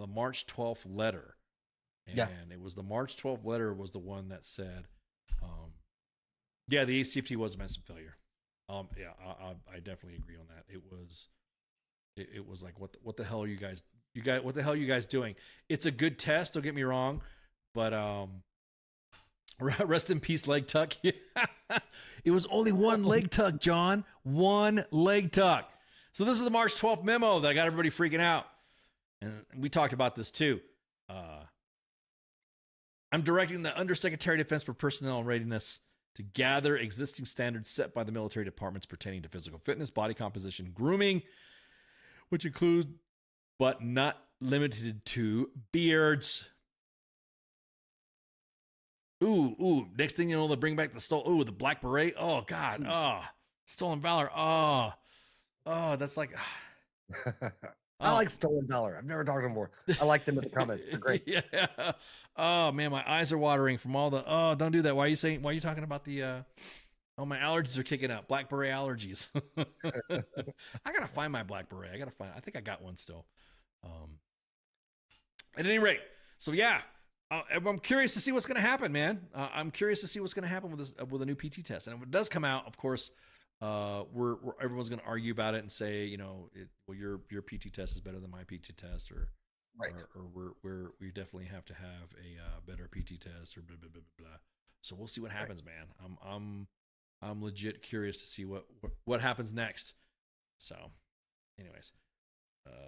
Speaker 7: March 12th letter, and it was the March 12th letter was the one that said, the ACFT was a massive failure. I definitely agree on that. It was like what the hell are you guys what the hell are you guys doing? It's a good test, don't get me wrong, but rest in peace, leg tuck. It was only one leg tuck, John. One leg tuck. So this is the March 12th memo that got everybody freaking out. And we talked about this too. I'm directing the Undersecretary of Defense for Personnel and Readiness to gather existing standards set by the military departments pertaining to physical fitness, body composition, grooming, which include, but not limited to, beards. Ooh, next thing you know, they'll bring back the black beret. Oh, God. Oh, Stolen Valor. Oh, that's like...
Speaker 8: I like Stolen Valor. I've never talked to them before. I like them in the comments. They're great.
Speaker 7: Yeah. Oh, man, my eyes are watering from all the... Oh, don't do that. Why are you talking about the... Oh, my allergies are kicking up. Black beret allergies. I got to find my black beret. I think I got one still. At any rate, so yeah. I'm curious to see what's going to happen, man. I'm curious to see what's going to happen with this with a new PT test. And if it does come out, of course, everyone's going to argue about it and say, your PT test is better than my PT test, or we definitely have to have a better PT test, or blah blah blah blah. So we'll see what happens, man. I'm legit curious to see what happens next. So, anyways,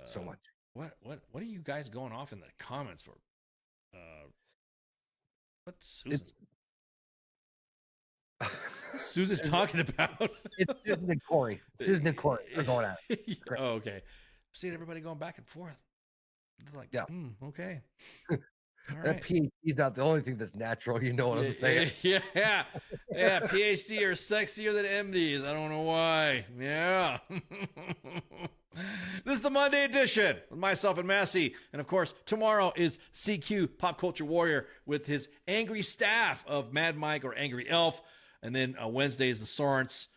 Speaker 8: so much.
Speaker 7: What are you guys going off in the comments for? What's Susan? What's Susan talking about?
Speaker 8: It's Susan and Corey. Susan and Corey are going at it.
Speaker 7: Oh, okay. I'm seeing everybody going back and forth. It's like, okay. All
Speaker 8: right. That PhD is not the only thing that's natural. You know what I'm saying?
Speaker 7: Yeah. PhD are sexier than MDs. I don't know why. Yeah. This is the Monday edition with myself and Massey. And of course, tomorrow is CQ Pop Culture Warrior with his angry staff of Mad Mike or Angry Elf. And then Wednesday is the Sorents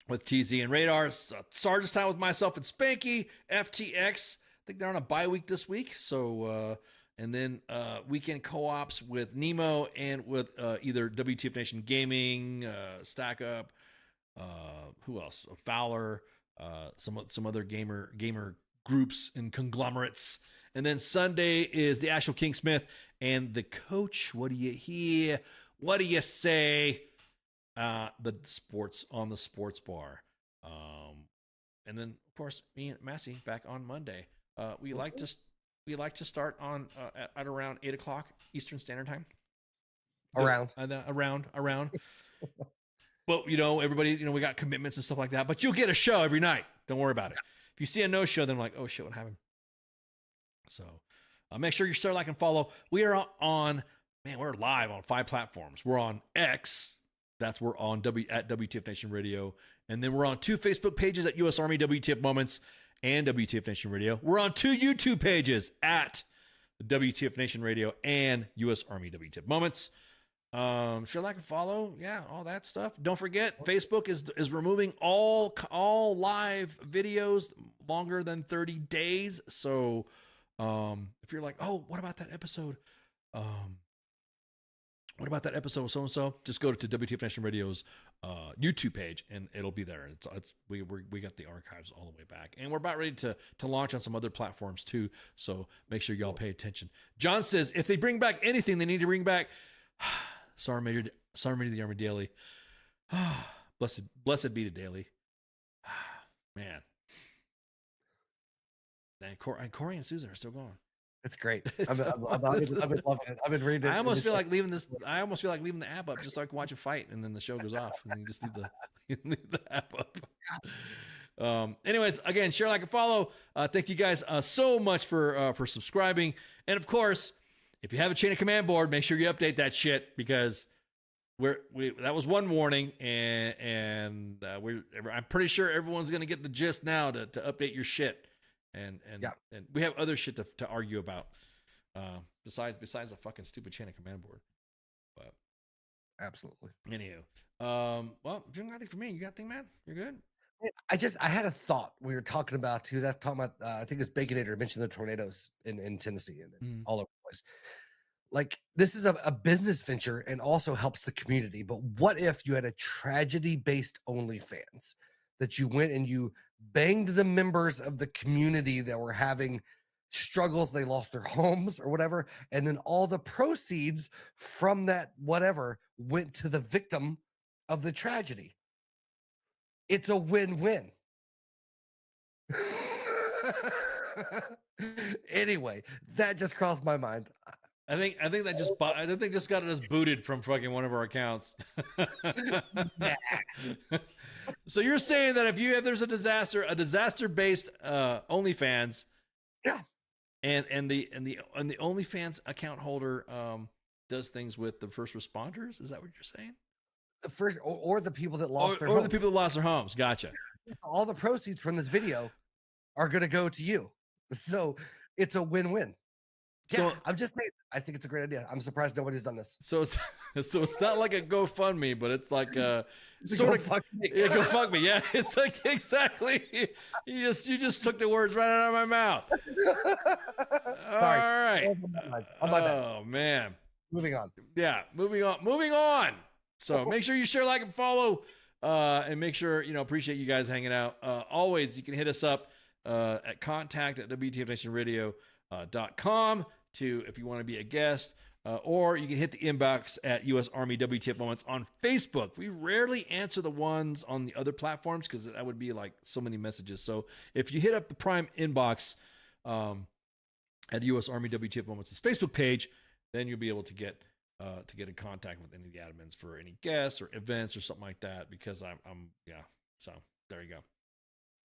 Speaker 7: with TZ and Radar. Sergeant's Time with myself and Spanky. FTX. I think they're on a bye week this week. So, and then weekend co-ops with Nemo and with either WTF Nation Gaming, Stack Up, who else? Fowler. Some other gamer groups and conglomerates. And then Sunday is the actual King Smith and the coach. What do you hear? What do you say? The sports on the sports bar. And then of course me and Massey back on Monday. We like to start on at around 8 o'clock Eastern Standard Time.
Speaker 8: Around.
Speaker 7: Well, everybody, we got commitments and stuff like that, but you'll get a show every night. Don't worry about it. If you see a no show, then I'm like, oh shit, what happened? So make sure you start, like, and follow. We are we're live on 5 platforms. We're on X. We're on at WTF Nation Radio. And then we're on 2 Facebook pages at U.S. Army WTF Moments and WTF Nation Radio. We're on 2 YouTube pages at WTF Nation Radio and U.S. Army WTF Moments. Sure, like and follow. Yeah, all that stuff. Don't forget, Facebook is removing all live videos longer than 30 days. So if you're like, oh, what about that episode? What about that episode of so-and-so? Just go to WTF Nation Radio's YouTube page, and it'll be there. We got the archives all the way back. And we're about ready to launch on some other platforms, too. So make sure y'all pay attention. John says, if they bring back anything, they need to bring back Sergeant Major of the Army Daily. Blessed be the Daily. Man. And Corey and Susan are still going.
Speaker 8: It's great. I've been loving it. I've been reading it.
Speaker 7: I almost feel like leaving the app up just so I can watch a fight, and then the show goes off, and then you just leave the app up. Anyways, again, share, like, and follow. Thank you guys so much for subscribing, and of course, if you have a chain of command board, make sure you update that shit, because that was one warning, and I'm pretty sure everyone's gonna get the gist now to update your shit. And we have other shit to argue about besides the fucking stupid chain of command board. But
Speaker 8: absolutely.
Speaker 7: Anywho, well, if you don't got anything for me, you got anything, man? You're good.
Speaker 8: I had a thought. We were talking about, talking about I think it was Baconator mentioned the tornadoes in Tennessee and all over the place. Like, this is a business venture and also helps the community. But what if you had a tragedy-based OnlyFans that you went and you banged the members of the community that were having struggles, they lost their homes or whatever, and then all the proceeds from that whatever went to the victim of the tragedy? It's a win-win. Anyway, that just crossed my mind.
Speaker 7: I think that just got us booted from fucking one of our accounts. So you're saying that if there's a disaster-based OnlyFans,
Speaker 8: yeah,
Speaker 7: and the OnlyFans account holder does things with the first responders, is that what you're saying?
Speaker 8: The first or the people that lost their
Speaker 7: homes.
Speaker 8: Or
Speaker 7: the people that lost their homes. Gotcha.
Speaker 8: All the proceeds from this video are going to go to you. So it's a win-win. Yeah, I think it's a great idea. I'm surprised nobody's done this.
Speaker 7: So it's not like a GoFundMe, but it's like
Speaker 8: sort of fuck me.
Speaker 7: Yeah, go fuck me. Yeah, it's like exactly. You just took the words right out of my mouth.
Speaker 8: Sorry.
Speaker 7: All right.
Speaker 8: On my bad.
Speaker 7: Oh man.
Speaker 8: Moving on.
Speaker 7: Yeah, moving on. So make sure you share, like, and follow, and make sure appreciate you guys hanging out. Always, you can hit us up at contact@WTFNationRadio.com if you want to be a guest, or you can hit the inbox at U.S. Army WTF Moments on Facebook. We rarely answer the ones on the other platforms because that would be like so many messages. So if you hit up the Prime inbox at U.S. Army WTF Moments' Facebook page, then you'll be able to get in contact with any of the admins for any guests or events or something like that. Because I'm So there you go.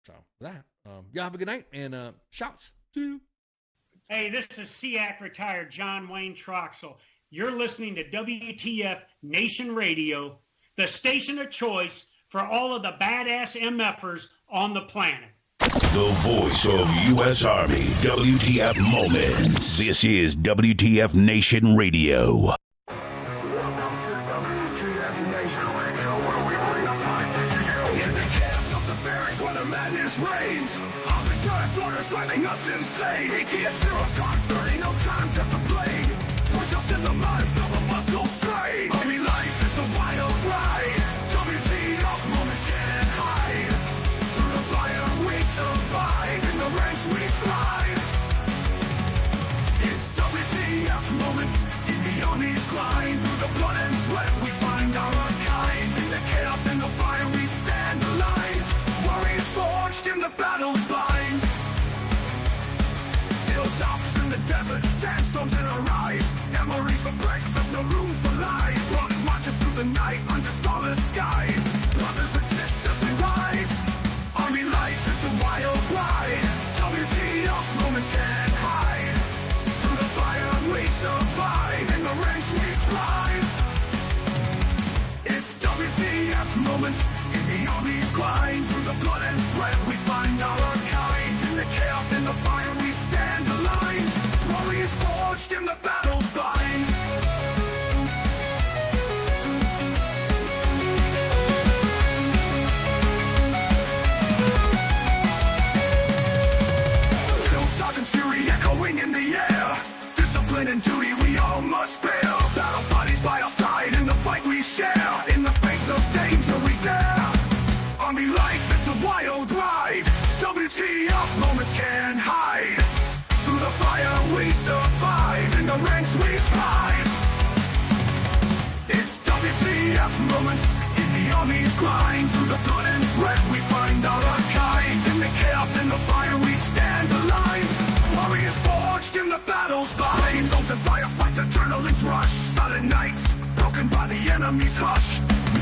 Speaker 7: So with that, y'all have a good night and shouts. See you.
Speaker 14: Hey, this is SEAC retired John Wayne Troxel. You're listening to WTF Nation Radio, the station of choice for all of the badass MFers on the planet.
Speaker 5: The voice of U.S. Army, WTF Moments. This is WTF Nation Radio.
Speaker 1: Driving us insane. ATF 0 con 30, no time to complain. Push up in the mud, feel the muscle strain. Army life is a wild ride. WTF moments can't hide. Through the fire we survive. In the ranks we thrive. It's WTF moments in the Army's grind. Through the blood and sweat we find our kind. In the chaos and the fire we stand aligned. Warriors forged in the battle's bind. desert, sandstorms in our eyes. Memories for breakfast, no room for lies. Rock marches through the night under starless skies. Brothers and sisters, we rise. Army life, it's a wild ride. WTF moments can't hide. Through the fire we survive. In the ranks we thrive. It's WTF moments in the Army's grind. Through the blood and sweat we find our kind. In the chaos, in the fire we stand aligned. Warriors forged in the battle's bind. Drill sergeant's fury echoing in the air. Discipline and duty we all must bear. Battle bodies by our side in the fight we share. In the face of danger we dare. Army life, it's a wild ride. WTF moments can't hide. Through the fire we survive. In the ranks we thrive. It's WTF moments in the Army's grind. Through the blood and sweat we find our kind. In the chaos, in the fire we stand alive. Warriors forged in the battle's bind. Souls and firefights, adrenaline's rush. Silent nights, broken by the enemy's hush.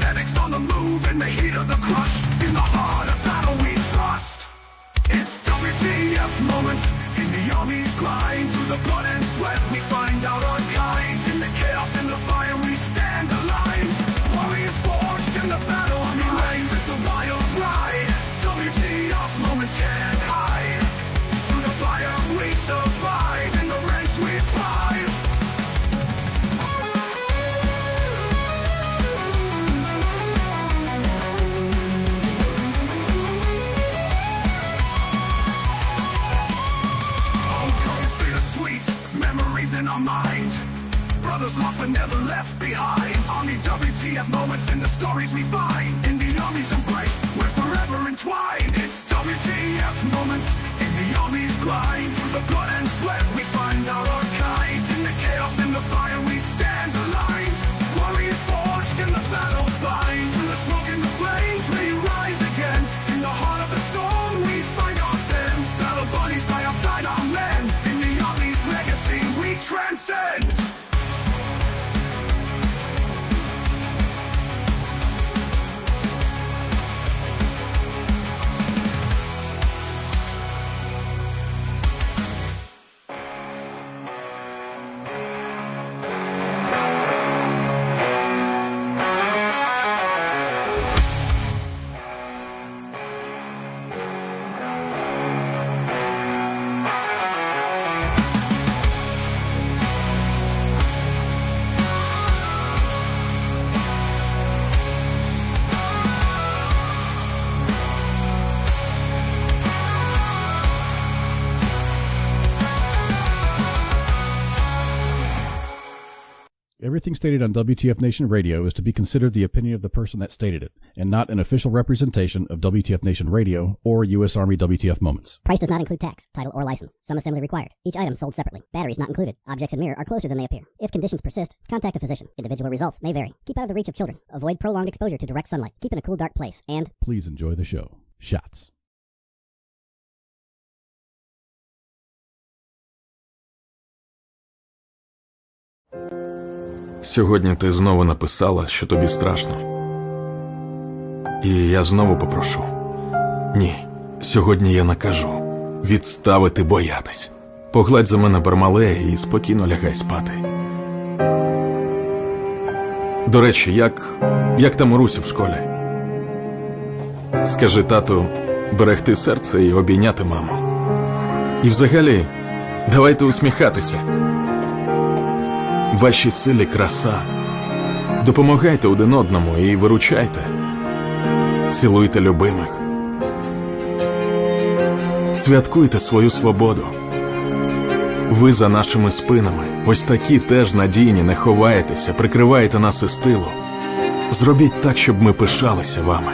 Speaker 1: Medics on the move in the heat of the crush. In the heart of battle we trust. It's WTF moments in the Army's grind. Through the blood and sweat we find out our kind. In the chaos, in the fire we stand alive. Warriors forged in the battle. Army life, it's a wild ride. WTF moments can't hide. Through the fire we survive. In the ranks we thrive. Homecoming's bittersweet, memories in our mind. Brothers lost but never left behind. Army WTF moments in the stories we find. In the Army's embrace, we're forever entwined. It's WTF moments in the Army's grind. Through the blood and sweat we find our kind. In the chaos, in the fire we stand aligned. Warriors forged in the battle's bind. Through the smoke and the flames we rise again. In the heart of the storm we find our sin. Battle buddies by our side, our men. In the Army's legacy we transcend.
Speaker 12: Everything stated on WTF Nation Radio is to be considered the opinion of the person that stated it, and not an official representation of WTF Nation Radio or U.S. Army WTF Moments.
Speaker 13: Price does not include tax, title, or license. Some assembly required. Each item sold separately. Batteries not included. Objects in mirror are closer than they appear. If conditions persist, contact a physician. Individual results may vary. Keep out of the reach of children. Avoid prolonged exposure to direct sunlight. Keep in a cool, dark place. And
Speaker 12: please enjoy the show. Shots.
Speaker 15: Сьогодні ти знову написала, що тобі страшно. І я знову попрошу. Ні, сьогодні я накажу відставити боятись. Погладь за мене бармале і спокійно лягай спати. До речі, як там Руся в школі? Скажи тату берегти серце і обійняти маму. І взагалі, давайте усміхатися. Вашій силі краса. Допомагайте один одному і виручайте. Цілуйте любимих. Святкуйте свою свободу. Ви за нашими спинами, ось такі теж надійні, не ховаєтеся, прикриваєте нас із тилу. Зробіть так, щоб ми пишалися вами.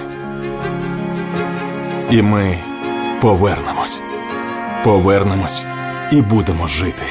Speaker 15: І ми повернемось. Повернемось і будемо жити.